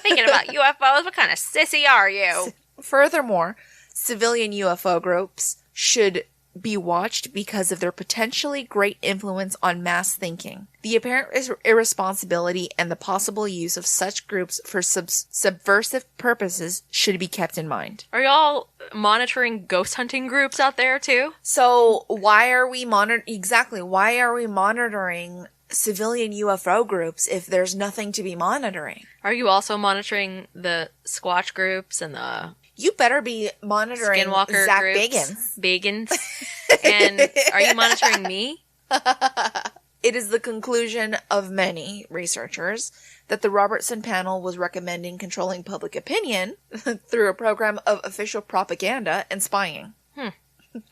thinking about UFOs? What kind of sissy are you?" Furthermore, civilian UFO groups should be watched because of their potentially great influence on mass thinking. The apparent irresponsibility and the possible use of such groups for subversive purposes should be kept in mind. Are y'all monitoring ghost hunting groups out there too? So why are we monitoring civilian UFO groups if there's nothing to be monitoring? Are you also monitoring the Squatch groups and the You better be monitoring Skinwalker Zach groups? Bagans. Bagans. And are you monitoring me? It is the conclusion of many researchers that the Robertson panel was recommending controlling public opinion through a program of official propaganda and spying.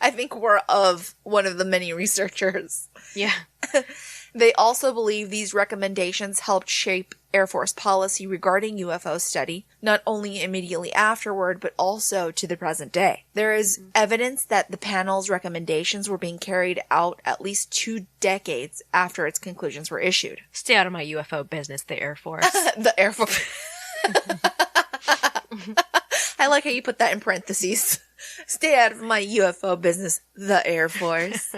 I think we're of one of the many researchers. Yeah. They also believe these recommendations helped shape Air Force policy regarding UFO study, not only immediately afterward, but also to the present day. There is evidence that the panel's recommendations were being carried out at least 2 decades after its conclusions were issued. Stay out of my UFO business, the Air Force. The Air Force. I like how you put that in parentheses. Stay out of my UFO business, the Air Force.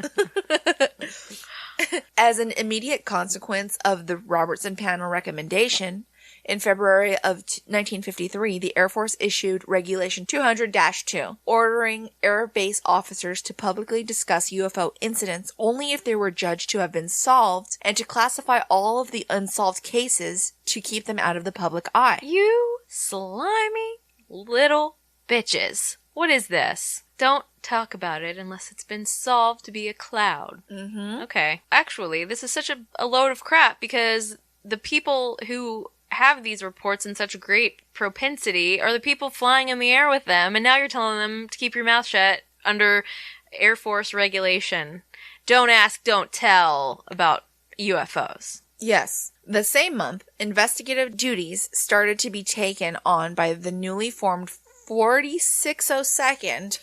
As an immediate consequence of the Robertson panel recommendation, in February of 1953, the Air Force issued Regulation 200-2, ordering Air Base officers to publicly discuss UFO incidents only if they were judged to have been solved, and to classify all of the unsolved cases to keep them out of the public eye. You slimy little bitches. What is this? Don't talk about it unless it's been solved to be a cloud. Mm-hmm. Okay. Actually, this is such a load of crap because the people who have these reports in such a great propensity are the people flying in the air with them, and now you're telling them to keep your mouth shut under Air Force regulation. Don't ask, don't tell about UFOs. Yes. The same month, investigative duties started to be taken on by the newly formed 4602nd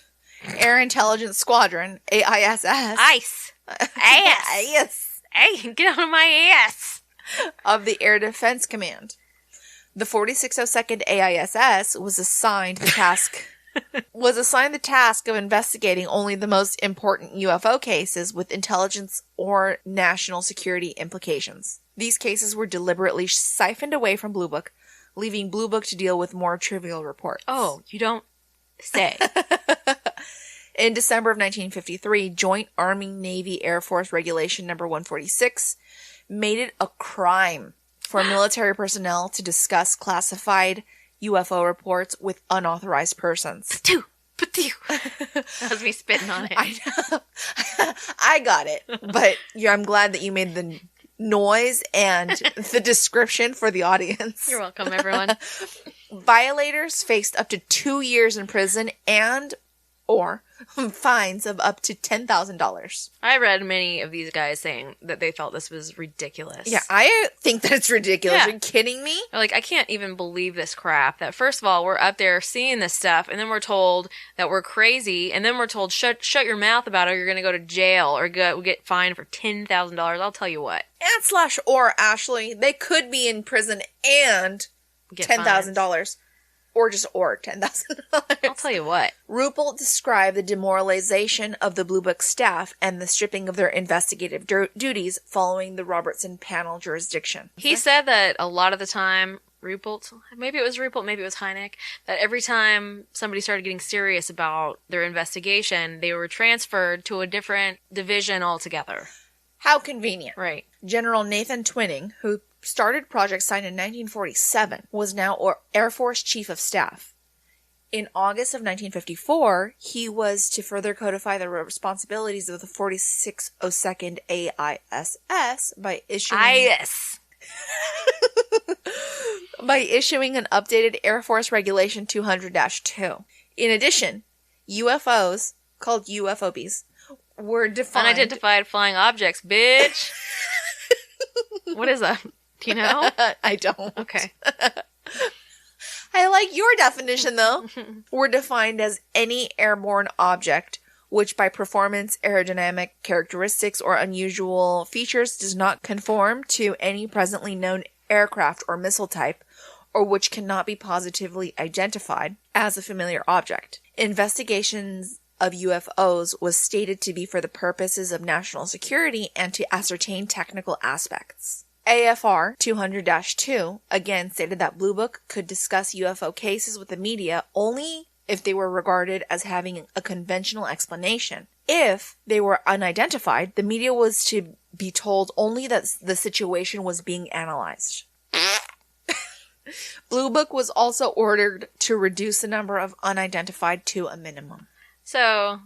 Air Intelligence Squadron, AISS. Ass. Yes. Hey, get out of my ass. Of the Air Defense Command. The 4602nd AISS was assigned the task of investigating only the most important UFO cases with intelligence or national security implications. These cases were deliberately siphoned away from Blue Book, leaving Blue Book to deal with more trivial reports. Oh, you don't say. In December of 1953, Joint Army-Navy Air Force Regulation number 146 made it a crime for military personnel to discuss classified UFO reports with unauthorized persons. That was me spitting on it. I know. I got it. But I'm glad that you made the noise and the description for the audience. You're welcome, everyone. Violators faced up to 2 years in prison or fines of up to $10,000. I read many of these guys saying that they felt this was ridiculous. Yeah, I think that it's ridiculous. Yeah. Are you kidding me? They're like, I can't even believe this crap. That first of all, we're up there seeing this stuff, and then we're told that we're crazy, and then we're told, shut your mouth about it, or you're going to go to jail, or get fined for $10,000. I'll tell you what. And/or, Ashley, they could be in prison and Get $10,000. Or just $10,000. I'll tell you what. Ruppelt described the demoralization of the Blue Book staff and the stripping of their investigative duties following the Robertson panel jurisdiction. He said that a lot of the time, Ruppelt, maybe it was Hynek, that every time somebody started getting serious about their investigation, they were transferred to a different division altogether. How convenient. Right. General Nathan Twining, who started Project Sign in 1947, was now Air Force Chief of Staff. In August of 1954, he was to further codify the responsibilities of the 4602nd AISS by issuing an updated Air Force Regulation 200-2. In addition, UFOs, called UFOBs, were defined... Unidentified flying objects, bitch! What is that? Do you know? I don't. Okay. I like your definition, though. Were defined as any airborne object which by performance, aerodynamic characteristics, or unusual features does not conform to any presently known aircraft or missile type, or which cannot be positively identified as a familiar object. Investigations of UFOs was stated to be for the purposes of national security and to ascertain technical aspects. AFR 200-2 again stated that Blue Book could discuss UFO cases with the media only if they were regarded as having a conventional explanation. If they were unidentified, the media was to be told only that the situation was being analyzed. Blue Book was also ordered to reduce the number of unidentified to a minimum. So,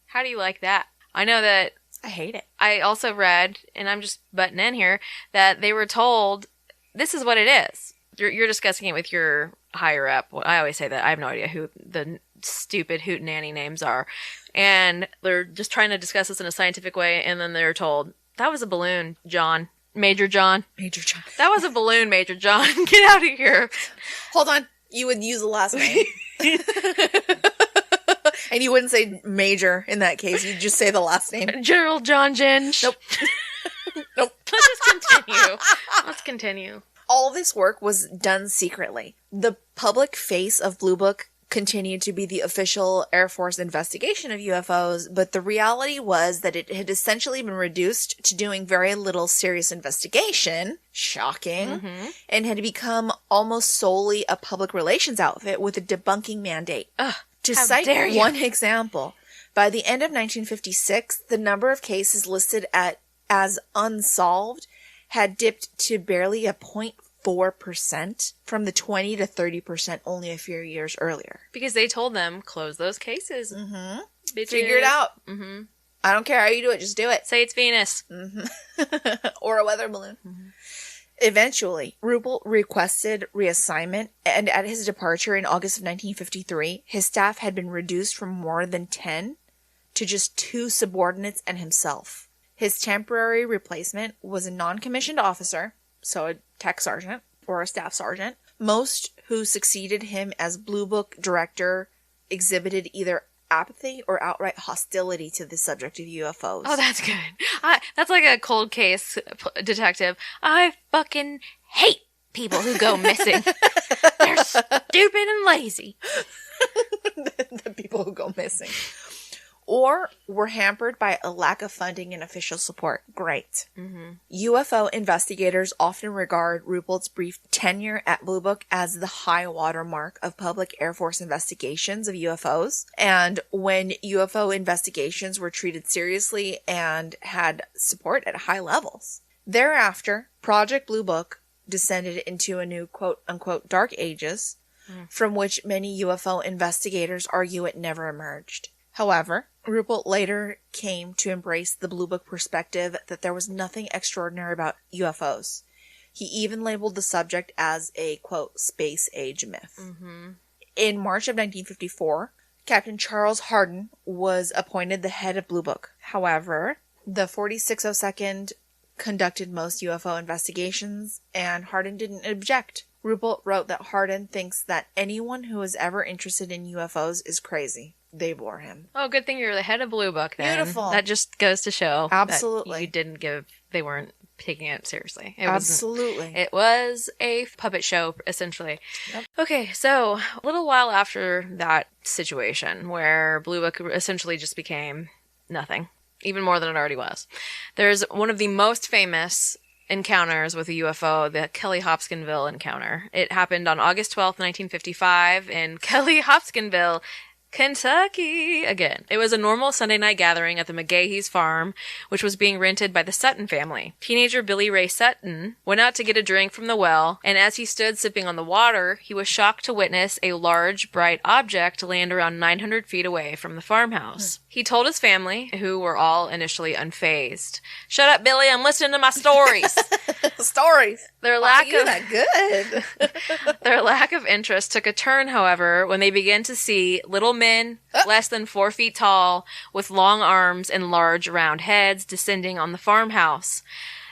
how do you like that? I know that I hate it. I also read, and I'm just butting in here, that they were told, this is what it is. You're discussing it with your higher up. Well, I always say that. I have no idea who the stupid hootenanny names are. And they're just trying to discuss this in a scientific way, and then they're told, That was a balloon, John. Major John. Major John. That was a balloon, Major John. Get out of here. Hold on. You would use the last name. And you wouldn't say Major in that case. You'd just say the last name. General John Ginge. Nope. Nope. Let's just continue. Let's continue. All this work was done secretly. The public face of Blue Book continued to be the official Air Force investigation of UFOs, but the reality was that it had essentially been reduced to doing very little serious investigation, shocking, and had become almost solely a public relations outfit with a debunking mandate. Ugh, to cite one example, by the end of 1956, the number of cases listed as unsolved had dipped to barely a 0.4% from the 20 to 30% only a few years earlier. Because they told them, close those cases. Figure it out. I don't care how you do it, just do it. Say it's Venus. Or a weather balloon. Eventually, Ruppelt requested reassignment, and at his departure in August of 1953, his staff had been reduced from more than 10 to just 2 subordinates and himself. His temporary replacement was a non-commissioned officer, so a tech sergeant or a staff sergeant. Most who succeeded him as Blue Book director exhibited either apathy or outright hostility to the subject of UFOs. Oh, that's good. That's like a cold case detective. I fucking hate people who go missing. They're stupid and lazy. The people who go missing. Or were hampered by a lack of funding and official support. Great. UFO investigators often regard Ruppelt's brief tenure at Blue Book as the high watermark of public Air Force investigations of UFOs. And when UFO investigations were treated seriously and had support at high levels. Thereafter, Project Blue Book descended into a new quote-unquote dark ages, from which many UFO investigators argue it never emerged. However, Ruppelt later came to embrace the Blue Book perspective that there was nothing extraordinary about UFOs. He even labeled the subject as a, quote, space age myth. In March of 1954, Captain Charles Hardin was appointed the head of Blue Book. However, the 4602nd conducted most UFO investigations, and Hardin didn't object. Ruppelt wrote that Hardin thinks that anyone who is ever interested in UFOs is crazy. They bore him. Oh, good thing you're the head of Blue Book then. Beautiful. That just goes to show Absolutely. that they weren't taking it seriously. Absolutely. It was a puppet show, essentially. Yep. Okay, so a little while after that situation where Blue Book essentially just became nothing, even more than it already was, there's one of the most famous encounters with a UFO, the Kelly Hopkinsville encounter. It happened on August 12th, 1955 in Kelly Hopkinsville, Kentucky again. It was a normal Sunday night gathering at the McGahee's farm, which was being rented by the Sutton family. Teenager Billy Ray Sutton went out to get a drink from the well, and as he stood sipping on the water, he was shocked to witness a large, bright object land around 900 feet away from the farmhouse. He told his family, who were all initially unfazed. "Shut up, Billy, I'm listening to my stories." Stories. Their lack You're of that good. Their lack of interest took a turn, however, when they began to see little men less than 4 feet tall with long arms and large round heads descending on the farmhouse.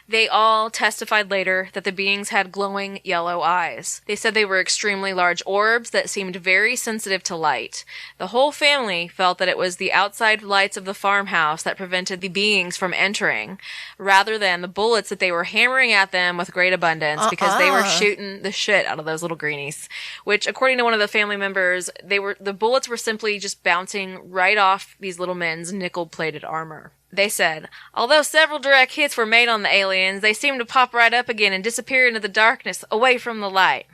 They all testified later that the beings had glowing yellow eyes. They said they were extremely large orbs that seemed very sensitive to light. The whole family felt that it was the outside lights of the farmhouse that prevented the beings from entering, rather than the bullets that they were hammering at them with great abundance, because they were shooting the shit out of those little greenies. Which, according to one of the family members, the bullets were simply just bouncing right off these little men's nickel-plated armor. They said, although several direct hits were made on the aliens, they seemed to pop right up again and disappear into the darkness, away from the light.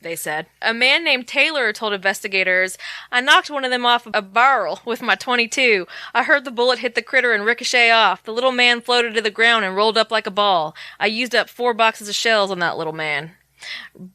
They said. A man named Taylor told investigators, "I knocked one of them off a barrel with my .22. I heard the bullet hit the critter and ricochet off. The little man floated to the ground and rolled up like a ball. I used up 4 boxes of shells on that little man."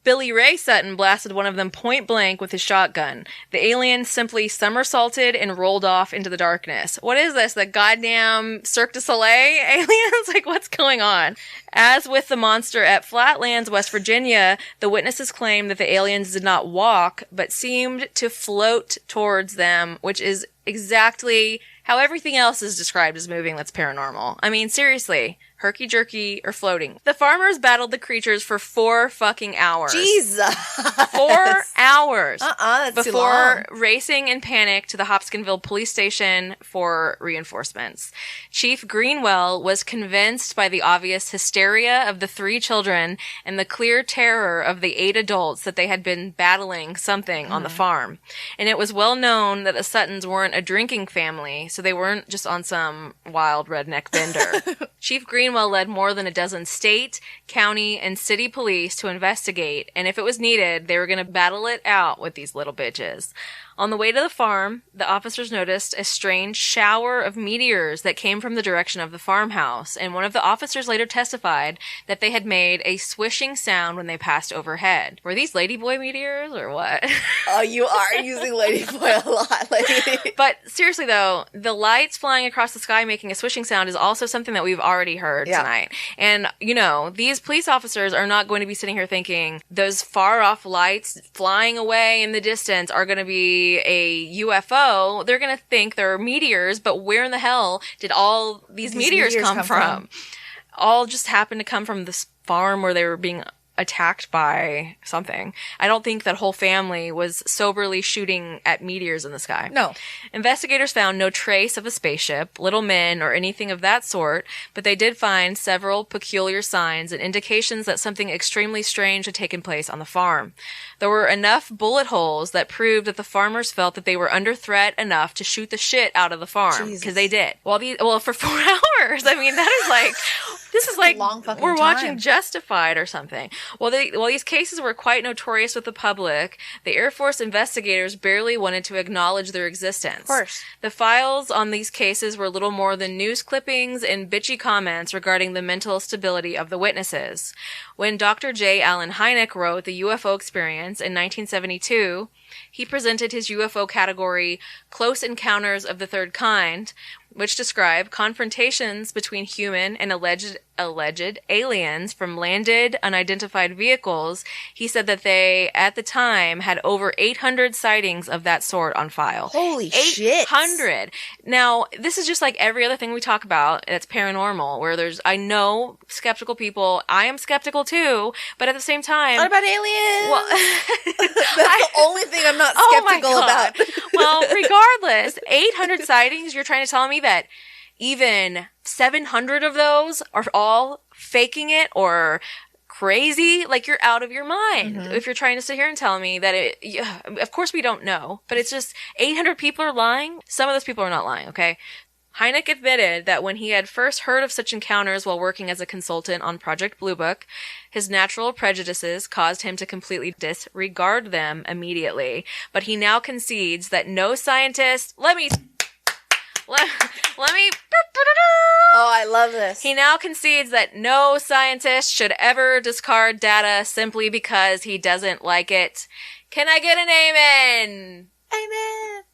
Billy Ray Sutton blasted one of them point blank with his shotgun. The alien simply somersaulted and rolled off into the darkness. What is this? The goddamn Cirque du Soleil aliens? Like, what's going on? As with the monster at Flatlands, West Virginia, the witnesses claimed that the aliens did not walk, but seemed to float towards them, which is exactly how everything else is described as moving that's paranormal. I mean, seriously. herky-jerky, or floating. The farmers battled the creatures for 4 fucking hours. Jesus. 4 hours. That's too long. Before racing in panic to the Hopkinsville police station for reinforcements. Chief Greenwell was convinced by the obvious hysteria of the 3 children and the clear terror of the 8 adults that they had been battling something on the farm. And it was well known that the Suttons weren't a drinking family, so they weren't just on some wild redneck bender. Chief Greenwell led more than a dozen state, county, and city police to investigate, and if it was needed, they were going to battle it out with these little bitches. On the way to the farm, the officers noticed a strange shower of meteors that came from the direction of the farmhouse, and one of the officers later testified that they had made a swishing sound when they passed overhead. Were these ladyboy meteors, or what? Oh, you are using ladyboy a lot, lady. But seriously, though, the lights flying across the sky making a swishing sound is also something that we've already heard tonight. And, you know, these police officers are not going to be sitting here thinking those far-off lights flying away in the distance are going to be a UFO. They're going to think they're meteors, but where in the hell did all these meteors come from? All just happened to come from this farm where they were being attacked by something. I don't think that whole family was soberly shooting at meteors in the sky. No. Investigators found no trace of a spaceship, little men, or anything of that sort, but they did find several peculiar signs and indications that something extremely strange had taken place on the farm. There were enough bullet holes that proved that the farmers felt that they were under threat enough to shoot the shit out of the farm. Because they did. Well, for 4 hours. I mean, this is like long fucking we're watching time. Justified or something. While these cases were quite notorious with the public, the Air Force investigators barely wanted to acknowledge their existence. Of course. The files on these cases were little more than news clippings and bitchy comments regarding the mental stability of the witnesses. When Dr. J. Allen Hynek wrote The UFO Experience in 1972, he presented his UFO category Close Encounters of the Third Kind, which describe confrontations between human and alleged aliens from landed, unidentified vehicles. He said that they, at the time, had over 800 sightings of that sort on file. Holy shit. 800! Now, this is just like every other thing we talk about that's paranormal, where I know skeptical people. I am skeptical too, but at the same time... What about aliens? Well, that's the only thing I'm not skeptical about. Well, regardless, 800 sightings, you're trying to tell me that even 700 of those are all faking it or crazy? Like, you're out of your mind if you're trying to sit here and tell me that of course we don't know, but it's just 800 people are lying. Some of those people are not lying, okay? Hynek admitted that when he had first heard of such encounters while working as a consultant on Project Bluebook, his natural prejudices caused him to completely disregard them immediately. But he now concedes that no scientist... Let me... Oh, I love this. He now concedes that no scientist should ever discard data simply because he doesn't like it. Can I get an amen? Amen.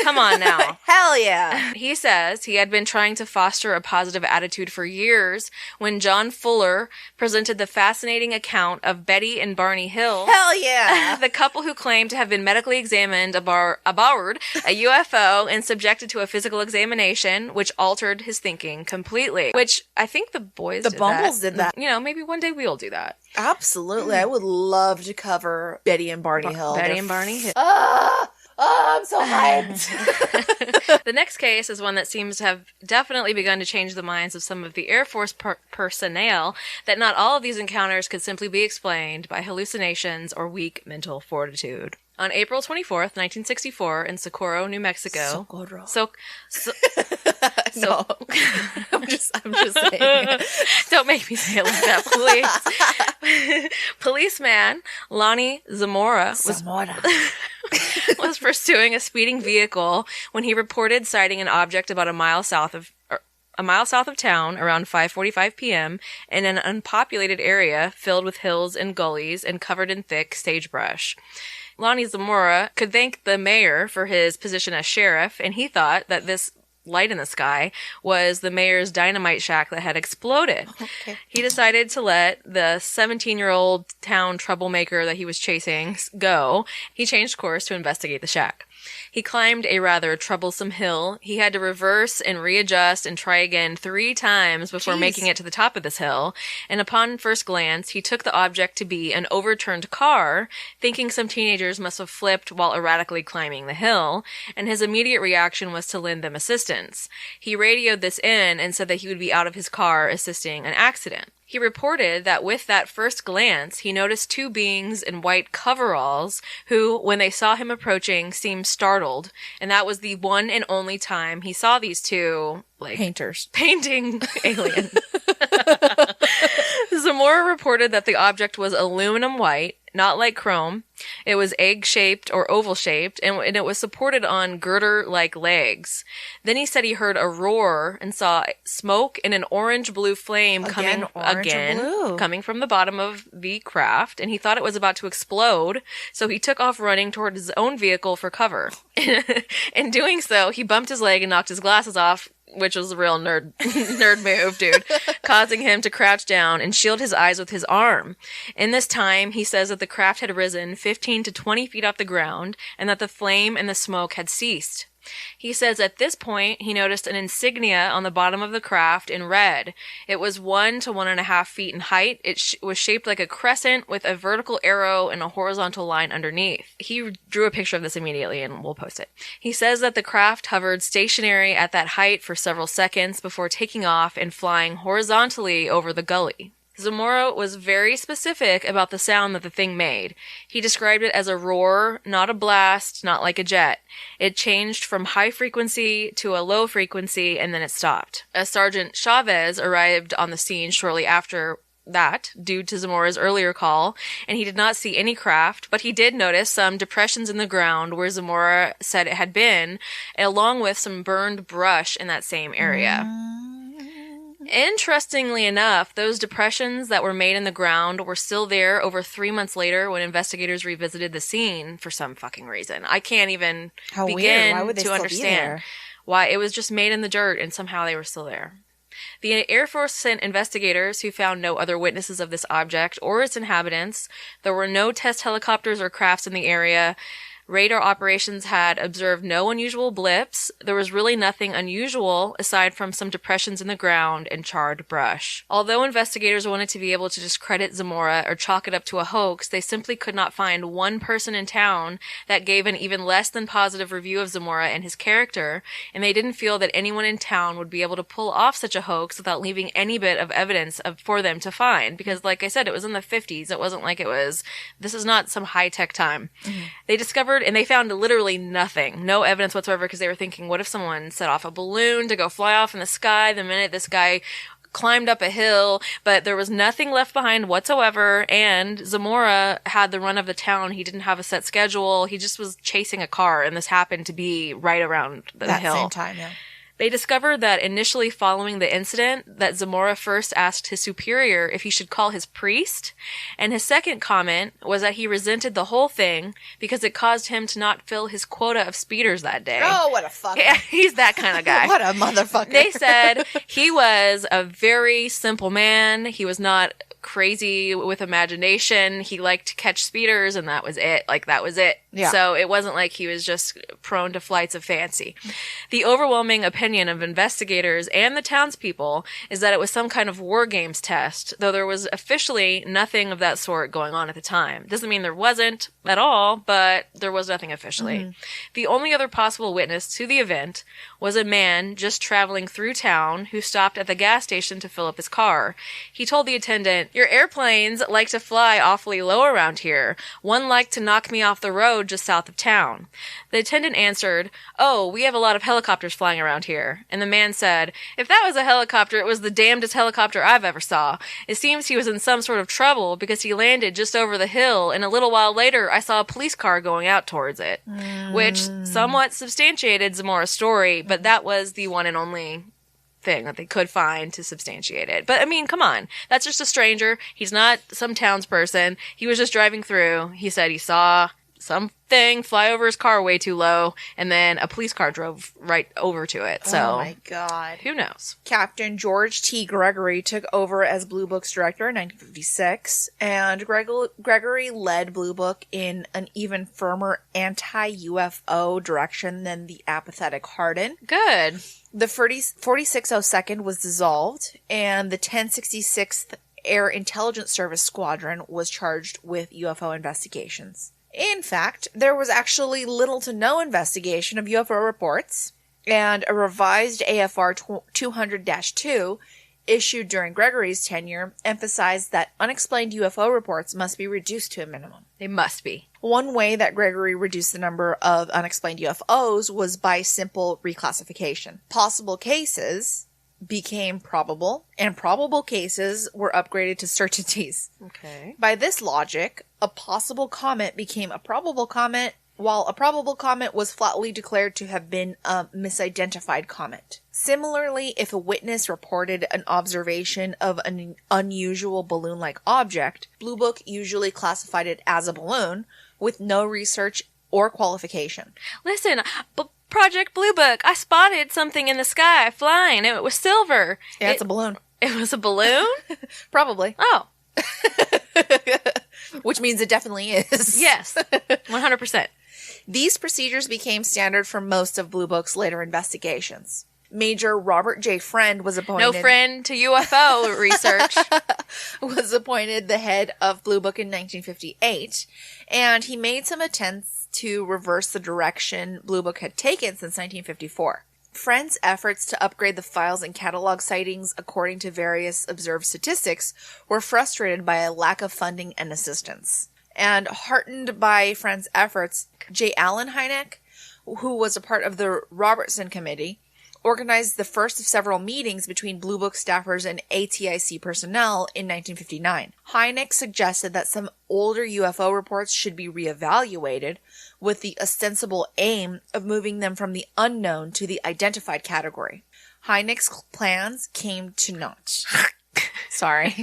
Come on now. Hell yeah. He says he had been trying to foster a positive attitude for years when John Fuller presented the fascinating account of Betty and Barney Hill. Hell yeah. The couple who claimed to have been medically examined aboard a UFO and subjected to a physical examination, which altered his thinking completely. Which I think the boys did Bumbles did that. You know, maybe one day we'll do that. Absolutely. I would love to cover Betty and Barney Hill. Betty and Barney Hill. Oh, I'm so hyped. The next case is one that seems to have definitely begun to change the minds of some of the Air Force personnel, that not all of these encounters could simply be explained by hallucinations or weak mental fortitude. On April 24th, 1964, in Socorro, New Mexico. No. I'm just saying. Don't make me say it like that, please. Policeman Lonnie Zamora was pursuing a speeding vehicle when he reported sighting an object about a mile south of town around 5:45 p.m. in an unpopulated area filled with hills and gullies and covered in thick sagebrush. Lonnie Zamora could thank the mayor for his position as sheriff, and he thought that this light in the sky was the mayor's dynamite shack that had exploded. Okay. He decided to let the 17-year-old town troublemaker that he was chasing go. He changed course to investigate the shack. He climbed a rather troublesome hill. He had to reverse and readjust and try again 3 times before making it to the top of this hill. And upon first glance, he took the object to be an overturned car, thinking some teenagers must have flipped while erratically climbing the hill, and his immediate reaction was to lend them assistance. He radioed this in and said that he would be out of his car assisting an accident. He reported that with that first glance, he noticed 2 beings in white coveralls who, when they saw him approaching, seemed startled, and that was the one and only time he saw these 2, painters painting alien. Zamora reported that the object was aluminum white, not like chrome. It was egg-shaped or oval-shaped, and it was supported on girder-like legs. Then he said he heard a roar and saw smoke and an orange-blue flame coming from the bottom of the craft, and he thought it was about to explode, so he took off running toward his own vehicle for cover. In doing so, he bumped his leg and knocked his glasses off, which was a real nerd move, dude, causing him to crouch down and shield his eyes with his arm. In this time, he says that the craft had risen 15 to 20 feet off the ground and that the flame and the smoke had ceased. He says at this point, he noticed an insignia on the bottom of the craft in red. It was 1 to 1.5 feet in height. It was shaped like a crescent with a vertical arrow and a horizontal line underneath. He drew a picture of this immediately and we'll post it. He says that the craft hovered stationary at that height for several seconds before taking off and flying horizontally over the gully. Zamora was very specific about the sound that the thing made. He described it as a roar, not a blast, not like a jet. It changed from high frequency to a low frequency, and then it stopped. A Sergeant Chavez arrived on the scene shortly after that, due to Zamora's earlier call, and he did not see any craft, but he did notice some depressions in the ground where Zamora said it had been, along with some burned brush in that same area. Interestingly enough, those depressions that were made in the ground were still there over 3 months later when investigators revisited the scene for some fucking reason. I can't even begin to understand why it was just made in the dirt and somehow they were still there. The Air Force sent investigators who found no other witnesses of this object or its inhabitants. There were no test helicopters or crafts in the area. Radar operations had observed no unusual blips. There was really nothing unusual aside from some depressions in the ground and charred brush. Although investigators wanted to be able to discredit Zamora or chalk it up to a hoax, they simply could not find one person in town that gave an even less than positive review of Zamora and his character, and they didn't feel that anyone in town would be able to pull off such a hoax without leaving any bit of evidence for them to find. Because, like I said, it was in the 50s. It wasn't like this is not some high-tech time. Mm-hmm. They discovered and they found literally nothing, no evidence whatsoever, because they were thinking, what if someone set off a balloon to go fly off in the sky the minute this guy climbed up a hill? But there was nothing left behind whatsoever, and Zamora had the run of the town. He didn't have a set schedule. He just was chasing a car, and this happened to be right around the hill. That same time, yeah. They discovered that initially following the incident that Zamora first asked his superior if he should call his priest, and his second comment was that he resented the whole thing because it caused him to not fill his quota of speeders that day. Oh, what a fucker. Yeah, he's that kind of guy. What a motherfucker. They said he was a very simple man. He was not crazy with imagination. He liked to catch speeders, and that was it. That was it. Yeah. So it wasn't like he was just prone to flights of fancy. The overwhelming opinion of investigators and the townspeople is that it was some kind of war games test, though there was officially nothing of that sort going on at the time. Doesn't mean there wasn't at all, but there was nothing officially. Mm-hmm. The only other possible witness to the event was a man just traveling through town who stopped at the gas station to fill up his car. He told the attendant, "Your airplanes like to fly awfully low around here. One liked to knock me off the road just south of town." The attendant answered, "Oh, we have a lot of helicopters flying around here." And the man said, "If that was a helicopter, it was the damnedest helicopter I've ever saw. It seems he was in some sort of trouble because he landed just over the hill, and a little while later I saw a police car going out towards it." Which somewhat substantiated Zamora's story, but that was the one and only thing that they could find to substantiate it. But I mean, come on. That's just a stranger. He's not some townsperson. He was just driving through. He said he saw something fly over his car way too low, and then a police car drove right over to it. So, oh my God. Who knows? Captain George T. Gregory took over as Blue Book's director in 1956, and Gregory led Blue Book in an even firmer anti-UFO direction than the apathetic Hardin. Good. The 4602nd was dissolved, and the 1066th Air Intelligence Service Squadron was charged with UFO investigations. In fact, there was actually little to no investigation of UFO reports, and a revised AFR 200-2 issued during Gregory's tenure emphasized that unexplained UFO reports must be reduced to a minimum. They must be. One way that Gregory reduced the number of unexplained UFOs was by simple reclassification. Possible cases became probable, and probable cases were upgraded to certainties. Okay. By this logic, a possible comet became a probable comet, while a probable comet was flatly declared to have been a misidentified comet. Similarly, if a witness reported an observation of an unusual balloon-like object, Blue Book usually classified it as a balloon, with no research or qualification. Listen, Project Blue Book, I spotted something in the sky flying. It was silver. Yeah, it's a balloon. It was a balloon? Probably. Oh. Which means it definitely is. Yes. 100%. These procedures became standard for most of Blue Book's later investigations. Major Robert J. Friend was appointed... No friend to UFO research. Was appointed the head of Blue Book in 1958, and he made some attempts to reverse the direction Blue Book had taken since 1954. Friend's efforts to upgrade the files and catalog sightings according to various observed statistics were frustrated by a lack of funding and assistance. And heartened by Friend's efforts, J. Allen Hynek, who was a part of the Robertson Committee, organized the first of several meetings between Blue Book staffers and ATIC personnel in 1959. Hynek suggested that some older UFO reports should be reevaluated, with the ostensible aim of moving them from the unknown to the identified category. Hynek's plans came to naught. Sorry.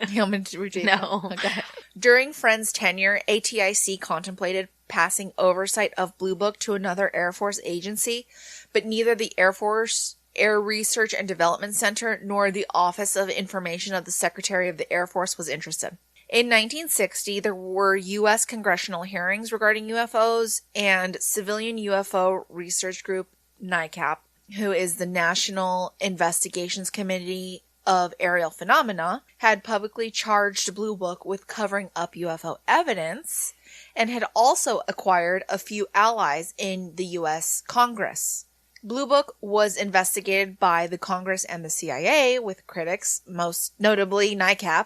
You want me to repeat? No. Okay. During Friend's tenure, ATIC contemplated passing oversight of Blue Book to another Air Force agency, but neither the Air Force Air Research and Development Center nor the Office of Information of the Secretary of the Air Force was interested. In 1960, there were U.S. congressional hearings regarding UFOs, and Civilian UFO Research Group, NICAP, who is the National Investigations Committee of Aerial Phenomena, had publicly charged Blue Book with covering up UFO evidence, and had also acquired a few allies in the U.S. Congress. Blue Book was investigated by the Congress and the CIA, with critics, most notably NICAP,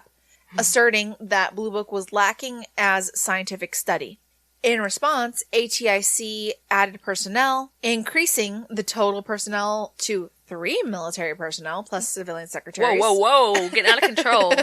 asserting that Blue Book was lacking as scientific study. In response, ATIC added personnel, increasing the total personnel to 3 military personnel plus civilian secretaries. Whoa. Getting out of control.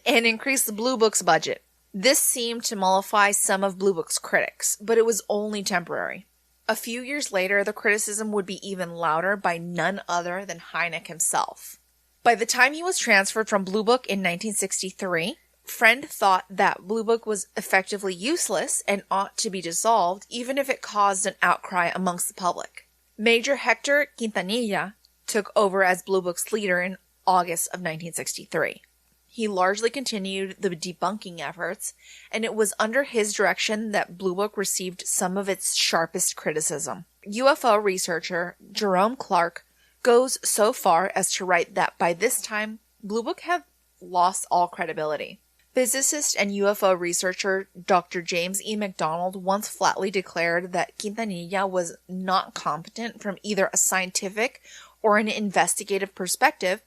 And increased the Blue Book's budget. This seemed to mollify some of Blue Book's critics, but it was only temporary. A few years later, the criticism would be even louder by none other than Hynek himself. By the time he was transferred from Blue Book in 1963, Friend thought that Blue Book was effectively useless and ought to be dissolved, even if it caused an outcry amongst the public. Major Hector Quintanilla took over as Blue Book's leader in August of 1963. He largely continued the debunking efforts, and it was under his direction that Blue Book received some of its sharpest criticism. UFO researcher Jerome Clark goes so far as to write that by this time, Blue Book had lost all credibility. Physicist and UFO researcher Dr. James E. McDonald once flatly declared that Quintanilla was not competent from either a scientific or an investigative perspective,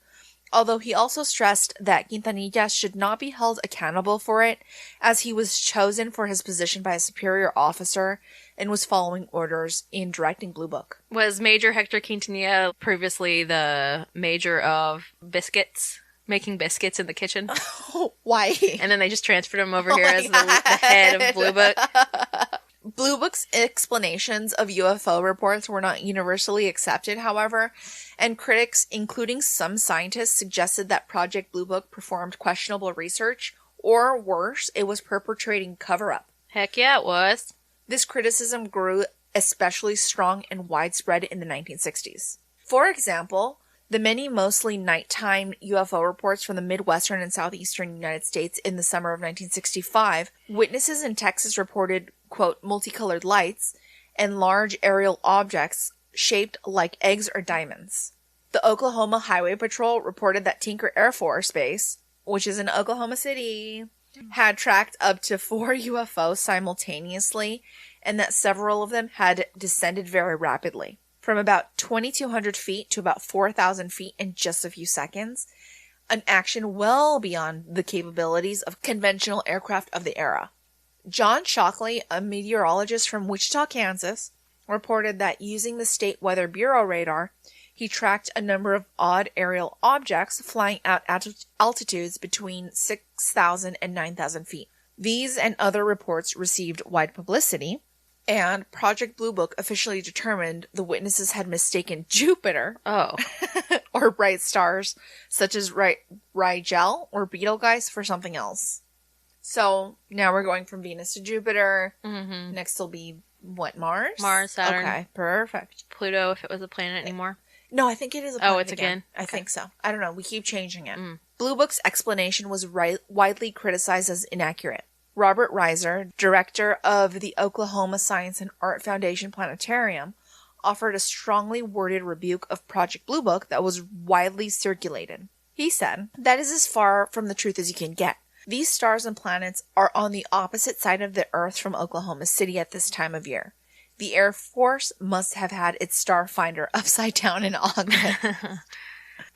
although he also stressed that Quintanilla should not be held accountable for it, as he was chosen for his position by a superior officer and was following orders in directing Blue Book. Was Major Hector Quintanilla previously the major of biscuits? Making biscuits in the kitchen? Why? And then they just transferred him over here as the head of Blue Book. Blue Book's explanations of UFO reports were not universally accepted, however, and critics, including some scientists, suggested that Project Blue Book performed questionable research, or worse, it was perpetrating cover-up. Heck yeah, it was. This criticism grew especially strong and widespread in the 1960s. For example, the many mostly nighttime UFO reports from the Midwestern and Southeastern United States in the summer of 1965, witnesses in Texas reported, quote, multicolored lights and large aerial objects shaped like eggs or diamonds. The Oklahoma Highway Patrol reported that Tinker Air Force Base, which is in Oklahoma City, had tracked up to 4 UFOs simultaneously, and that several of them had descended very rapidly, from about 2,200 feet to about 4,000 feet in just a few seconds, an action well beyond the capabilities of conventional aircraft of the era. John Shockley, a meteorologist from Wichita, Kansas, reported that using the State Weather Bureau radar, he tracked a number of odd aerial objects flying at altitudes between 6,000 and 9,000 feet. These and other reports received wide publicity, and Project Blue Book officially determined the witnesses had mistaken Jupiter or bright stars such as Rigel or Betelgeuse for something else. So now we're going from Venus to Jupiter. Mm-hmm. Next will be what, Mars? Mars, Saturn. Okay, perfect. Pluto, if it was a planet anymore. No, I think it is a planet. Oh, it's again? I think so. I don't know. We keep changing it. Blue Book's explanation was widely criticized as inaccurate. Robert Reiser, director of the Oklahoma Science and Art Foundation Planetarium, offered a strongly worded rebuke of Project Blue Book that was widely circulated. He said, "That is as far from the truth as you can get. These stars and planets are on the opposite side of the Earth from Oklahoma City at this time of year. The Air Force must have had its star finder upside down in August."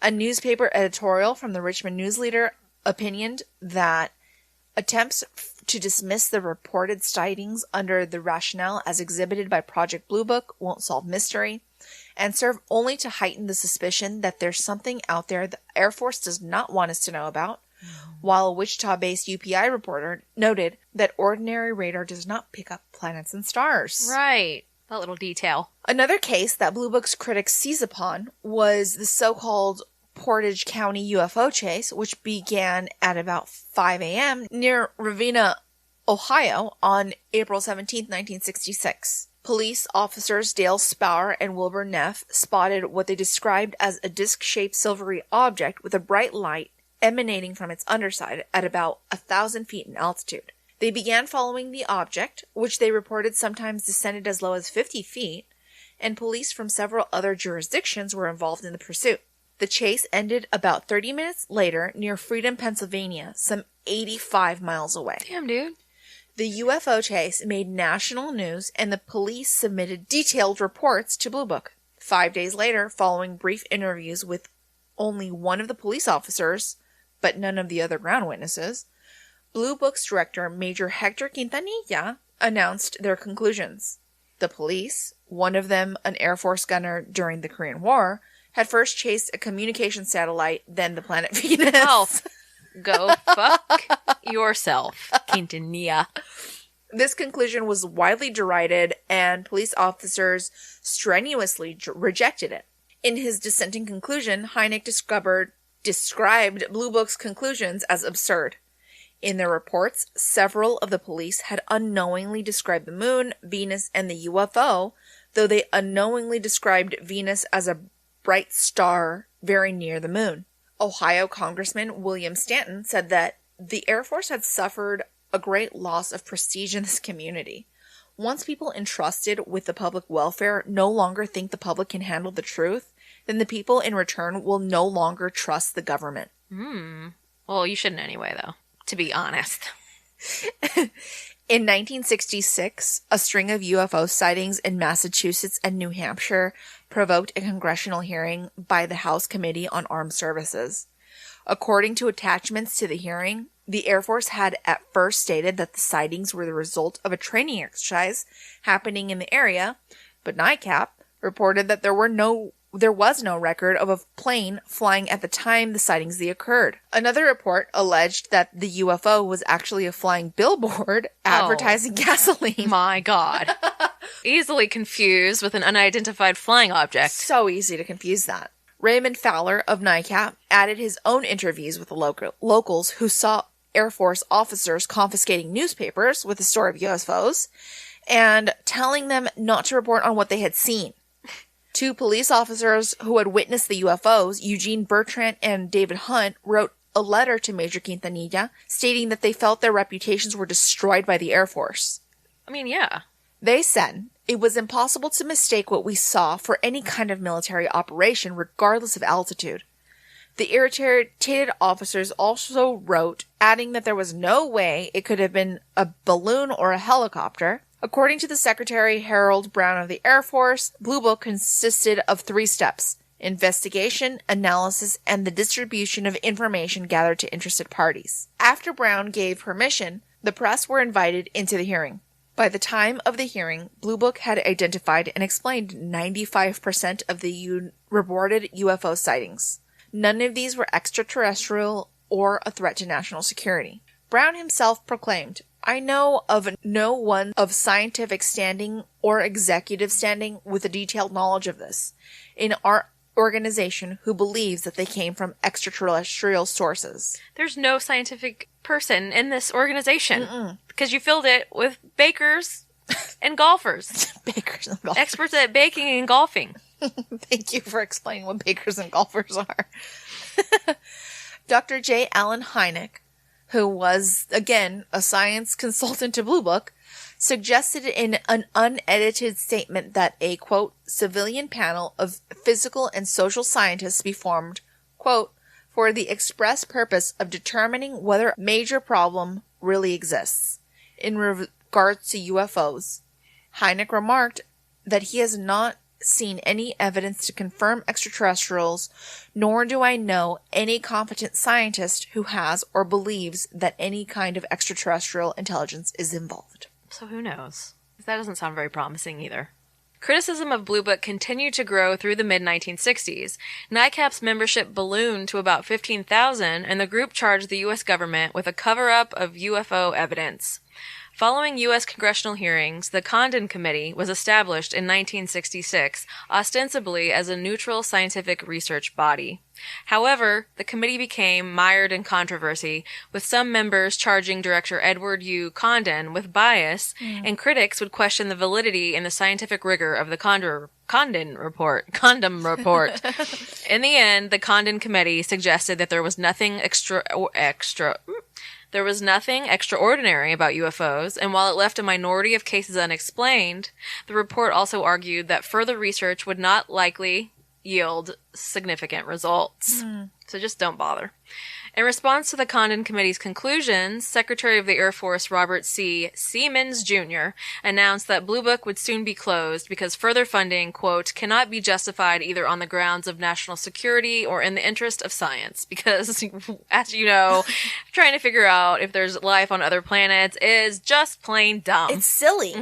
A newspaper editorial from the Richmond News Leader opinioned that attempts to dismiss the reported sightings under the rationale as exhibited by Project Blue Book won't solve mystery and serve only to heighten the suspicion that there's something out there the Air Force does not want us to know about, while a Wichita-based UPI reporter noted that ordinary radar does not pick up planets and stars. Right. That little detail. Another case that Blue Book's critics seize upon was the so-called Portage County UFO chase, which began at about 5 a.m. near Ravenna, Ohio on April 17, 1966. Police officers Dale Spower and Wilbur Neff spotted what they described as a disc-shaped silvery object with a bright light emanating from its underside at about 1,000 feet in altitude. They began following the object, which they reported sometimes descended as low as 50 feet, and police from several other jurisdictions were involved in the pursuit. The chase ended about 30 minutes later near Freedom, Pennsylvania, some 85 miles away. Damn, dude. The UFO chase made national news, and the police submitted detailed reports to Blue Book. 5 days later, following brief interviews with only one of the police officers, but none of the other ground witnesses, Blue Book's director, Major Hector Quintanilla, announced their conclusions. The police, one of them an Air Force gunner during the Korean War, had first chased a communication satellite, then the planet Venus. Oh, go fuck yourself, Quintanilla. This conclusion was widely derided, and police officers strenuously rejected it. In his dissenting conclusion, Hynek described Blue Book's conclusions as absurd. In their reports, several of the police had unknowingly described the moon, Venus, and the UFO, though they unknowingly described Venus as a bright star very near the moon. Ohio Congressman William Stanton said that the Air Force had suffered a great loss of prestige in this community. Once people entrusted with the public welfare no longer think the public can handle the truth, then the people in return will no longer trust the government. Well, you shouldn't anyway, though, to be honest. In 1966, a string of UFO sightings in Massachusetts and New Hampshire provoked a congressional hearing by the House Committee on Armed Services. According to attachments to the hearing, the Air Force had at first stated that the sightings were the result of a training exercise happening in the area, but NICAP reported that there was no record of a plane flying at the time the sightings occurred. Another report alleged that the UFO was actually a flying billboard advertising gasoline. My God. Easily confused with an unidentified flying object. So easy to confuse that. Raymond Fowler of NICAP added his own interviews with the locals who saw Air Force officers confiscating newspapers with the story of UFOs and telling them not to report on what they had seen. 2 police officers who had witnessed the UFOs, Eugene Bertrand and David Hunt, wrote a letter to Major Quintanilla stating that they felt their reputations were destroyed by the Air Force. I mean, yeah. They said, it was impossible to mistake what we saw for any kind of military operation, regardless of altitude. The irritated officers also wrote, adding that there was no way it could have been a balloon or a helicopter. According to the Secretary Harold Brown of the Air Force, Blue Book consisted of 3 steps: investigation, analysis, and the distribution of information gathered to interested parties. After Brown gave permission, the press were invited into the hearing. By the time of the hearing, Blue Book had identified and explained 95% of the reported UFO sightings. None of these were extraterrestrial or a threat to national security. Brown himself proclaimed, I know of no one of scientific standing or executive standing with a detailed knowledge of this in our organization who believes that they came from extraterrestrial sources. There's no scientific person in this organization because you filled it with bakers and golfers. Bakers and golfers. Experts at baking and golfing. Thank you for explaining what bakers and golfers are. Dr. J. Allen Hynek, who was, again, a science consultant to Blue Book, suggested in an unedited statement that a, quote, civilian panel of physical and social scientists be formed, quote, for the express purpose of determining whether a major problem really exists. In regards to UFOs, Hynek remarked that he has not seen any evidence to confirm extraterrestrials, nor do I know any competent scientist who has or believes that any kind of extraterrestrial intelligence is involved. So who knows? That doesn't sound very promising either. Criticism of Blue Book continued to grow through the mid-1960s. NICAP's membership ballooned to about 15,000, and the group charged the U.S. government with a cover-up of UFO evidence. Following U.S. congressional hearings, the Condon Committee was established in 1966, ostensibly as a neutral scientific research body. However, the committee became mired in controversy, with some members charging Director Edward U. Condon with bias, and critics would question the validity and the scientific rigor of the Condon report. In the end, the Condon Committee suggested that there was nothing extraordinary about UFOs, and while it left a minority of cases unexplained, the report also argued that further research would not likely yield significant results. So just don't bother. In response to the Condon Committee's conclusions, Secretary of the Air Force Robert C. Seamans, Jr. announced that Blue Book would soon be closed because further funding, quote, cannot be justified either on the grounds of national security or in the interest of science. Because, as you know, trying to figure out if there's life on other planets is just plain dumb. It's silly.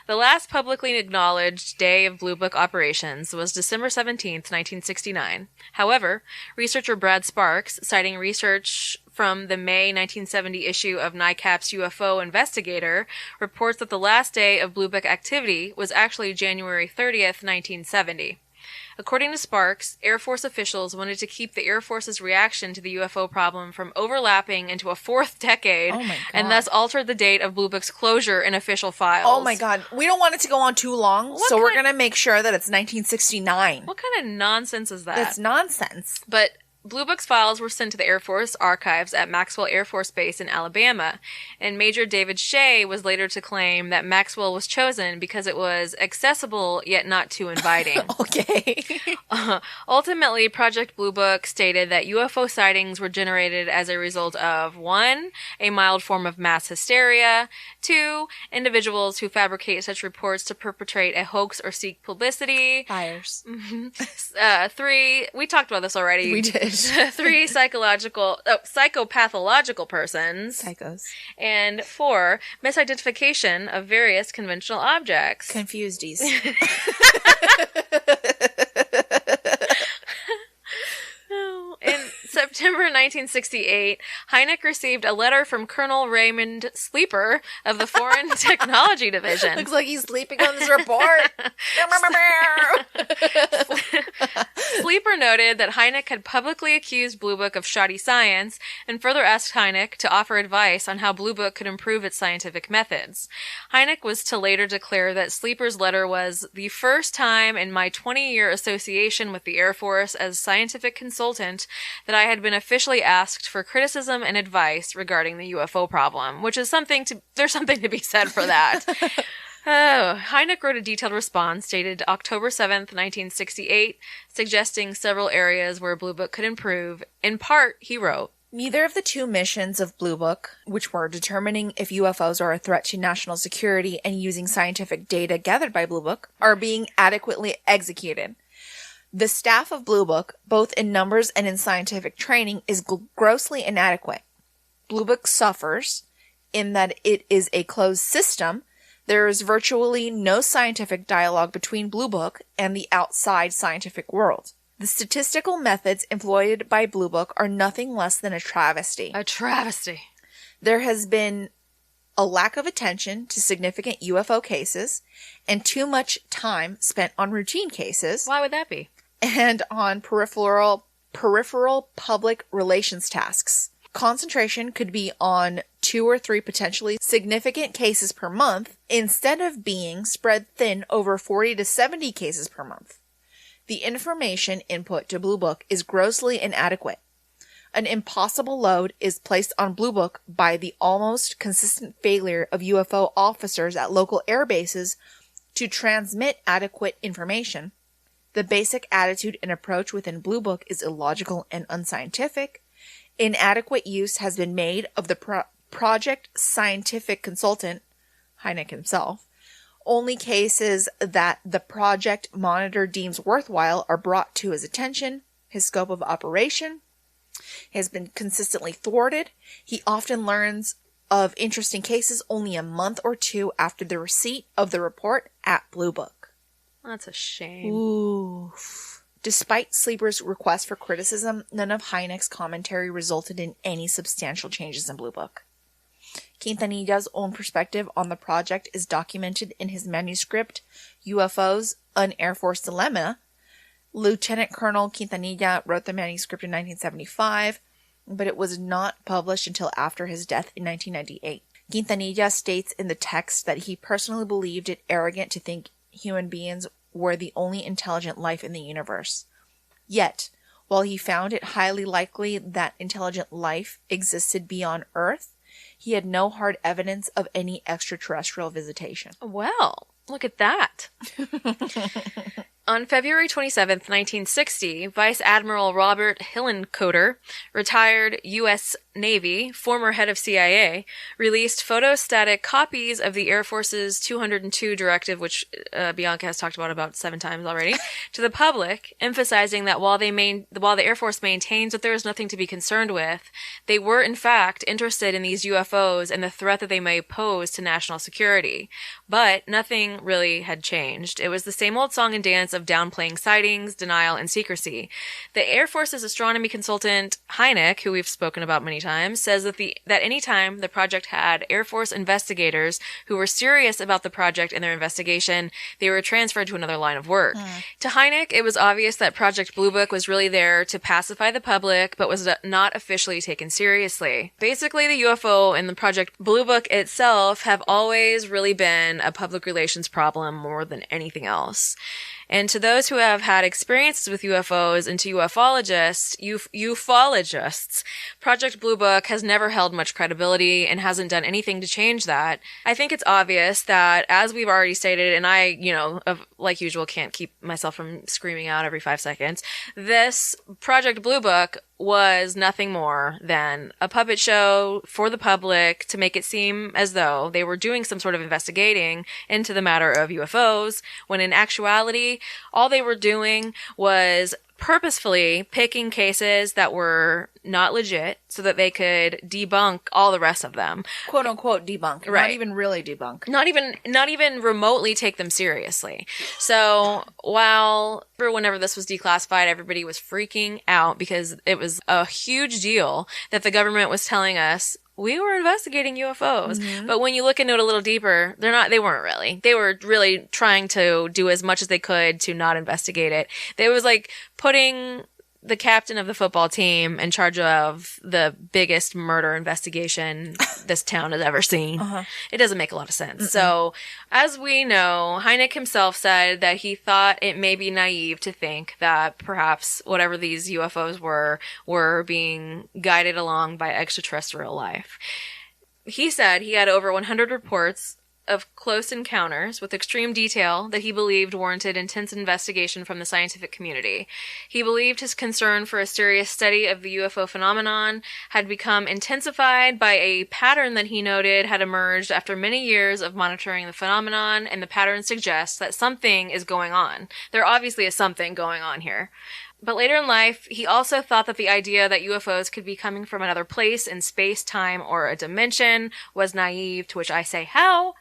The last publicly acknowledged day of Blue Book operations was December 17th, 1969. However, researcher Brad Sparks, citing research from the May 1970 issue of NICAP's UFO Investigator, reports that the last day of Blue Book activity was actually January 30th, 1970. According to Sparks, Air Force officials wanted to keep the Air Force's reaction to the UFO problem from overlapping into a fourth decade, and thus altered the date of Blue Book's closure in official files. Oh my God. We don't want it to go on too long, so we're going to make sure that it's 1969. What kind of nonsense is that? It's nonsense. But Blue Book's files were sent to the Air Force archives at Maxwell Air Force Base in Alabama, and Major David Shea was later to claim that Maxwell was chosen because it was accessible yet not too inviting. Okay. Ultimately, Project Blue Book stated that UFO sightings were generated as a result of 1. A mild form of mass hysteria, 2. Individuals who fabricate such reports to perpetrate a hoax or seek publicity. Liars. 3. We talked about this already. We did. 3. Psychopathological persons. Psychos. And 4. Misidentification of various conventional objects. Confusedys. In September 1968, Hynek received a letter from Colonel Raymond Sleeper of the Foreign Technology Division. Looks like he's sleeping on this report. Sleeper noted that Hynek had publicly accused Blue Book of shoddy science and further asked Hynek to offer advice on how Blue Book could improve its scientific methods. Hynek was to later declare that Sleeper's letter was the first time in my 20-year association with the Air Force as scientific consultant that I had been officially asked for criticism and advice regarding the UFO problem, which is there's something to be said for that. Hynek wrote a detailed response dated October 7th, 1968, suggesting several areas where Blue Book could improve. In part, he wrote, Neither of the two missions of Blue Book, which were determining if UFOs are a threat to national security and using scientific data gathered by Blue Book, are being adequately executed. The staff of Blue Book, both in numbers and in scientific training, is grossly inadequate. Blue Book suffers in that it is a closed system. There is virtually no scientific dialogue between Blue Book and the outside scientific world. The statistical methods employed by Blue Book are nothing less than a travesty. A travesty. There has been a lack of attention to significant UFO cases and too much time spent on routine cases. Why would that be? And on peripheral public relations tasks. Concentration could be on 2 or 3 potentially significant cases per month instead of being spread thin over 40 to 70 cases per month. The information input to Blue Book is grossly inadequate. An impossible load is placed on Blue Book by the almost consistent failure of UFO officers at local air bases to transmit adequate information. The basic attitude and approach within Blue Book is illogical and unscientific. Inadequate use has been made of the project scientific consultant, Hynek himself. Only cases that the project monitor deems worthwhile are brought to his attention. His scope of operation has been consistently thwarted. He often learns of interesting cases only a month or 2 after the receipt of the report at Blue Book. That's a shame. Oof. Despite Sleeper's request for criticism, none of Hynek's commentary resulted in any substantial changes in Blue Book. Quintanilla's own perspective on the project is documented in his manuscript, UFOs, An Air Force Dilemma. Lieutenant Colonel Quintanilla wrote the manuscript in 1975, but it was not published until after his death in 1998. Quintanilla states in the text that he personally believed it arrogant to think human beings were the only intelligent life in the universe. Yet, while he found it highly likely that intelligent life existed beyond Earth, he had no hard evidence of any extraterrestrial visitation. Well, look at that. On February 27, 1960, Vice Admiral Robert Hillenkoetter, retired U.S. Navy, former head of CIA, released photostatic copies of the Air Force's 202 directive, which Bianca has talked about 7 times already, to the public, emphasizing that while the Air Force maintains that there is nothing to be concerned with, they were in fact interested in these UFOs and the threat that they may pose to national security. But nothing really had changed. It was the same old song and dance of downplaying sightings, denial, and secrecy. The Air Force's astronomy consultant, Hynek, who we've spoken about many times, says that any time the project had Air Force investigators who were serious about the project and their investigation, they were transferred to another line of work. To Hynek, it was obvious that Project Blue Book was really there to pacify the public, but was not officially taken seriously. Basically, the UFO and the Project Blue Book itself have always really been a public relations problem more than anything else. And to those who have had experiences with UFOs and to ufologists, Project Blue Book has never held much credibility and hasn't done anything to change that. I think it's obvious that, as we've already stated, and I, like usual, can't keep myself from screaming out every 5 seconds, this Project Blue Book was nothing more than a puppet show for the public to make it seem as though they were doing some sort of investigating into the matter of UFOs, when in actuality, all they were doing was purposefully picking cases that were not legit so that they could debunk all the rest of them. Quote unquote debunk. Right. Not even really debunk. Not even remotely take them seriously. So whenever this was declassified, everybody was freaking out because it was a huge deal that the government was telling us we were investigating UFOs. Mm-hmm. But when you look into it a little deeper, they weren't really. They were really trying to do as much as they could to not investigate it. They was like putting the captain of the football team in charge of the biggest murder investigation this town has ever seen. It doesn't make a lot of sense. So, as we know, Hynek himself said that he thought it may be naive to think that perhaps whatever these UFOs were being guided along by extraterrestrial life. He said he had over 100 reports of close encounters with extreme detail that he believed warranted intense investigation from the scientific community. He believed his concern for a serious study of the UFO phenomenon had become intensified by a pattern that he noted had emerged after many years of monitoring the phenomenon, and the pattern suggests that something is going on. There obviously is something going on here. But later in life, he also thought that the idea that UFOs could be coming from another place in space, time, or a dimension was naive, to which I say, how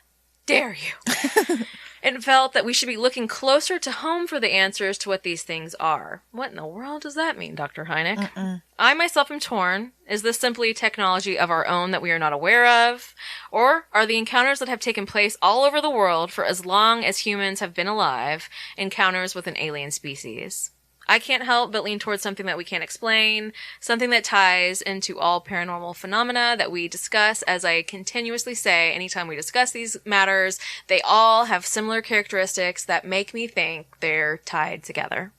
dare you? And felt that we should be looking closer to home for the answers to what these things are. What in the world does that mean, Dr. Hynek? I myself am torn. Is this simply technology of our own that we are not aware of? Or are the encounters that have taken place all over the world for as long as humans have been alive encounters with an alien species? I can't help but lean towards something that we can't explain, something that ties into all paranormal phenomena that we discuss. As I continuously say, anytime we discuss these matters, they all have similar characteristics that make me think they're tied together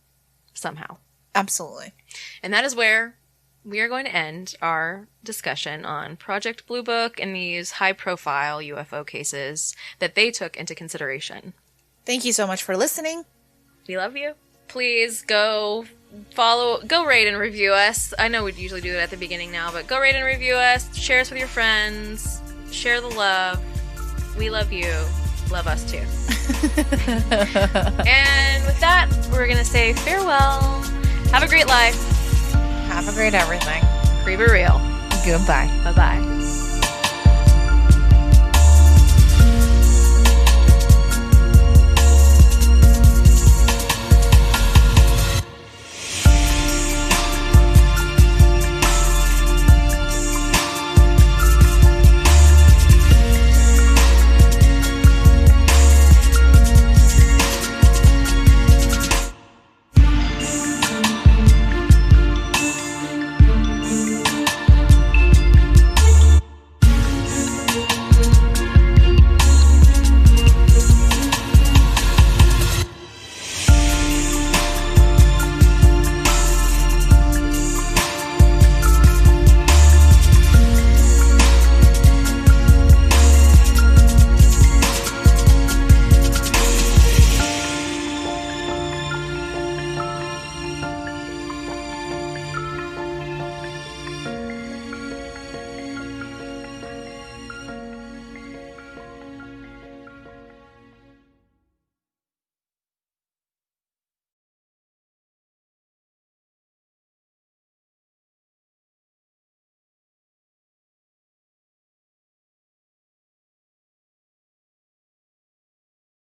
somehow. Absolutely. And that is where we are going to end our discussion on Project Blue Book and these high-profile UFO cases that they took into consideration. Thank you so much for listening. We love you. Please go rate and review us. I know we'd usually do it at the beginning now, but go rate and review us. Share us with your friends. Share the love. We love you. Love us too. And with that, we're going to say farewell. Have a great life. Have a great everything. Creep it real. Goodbye. Bye-bye.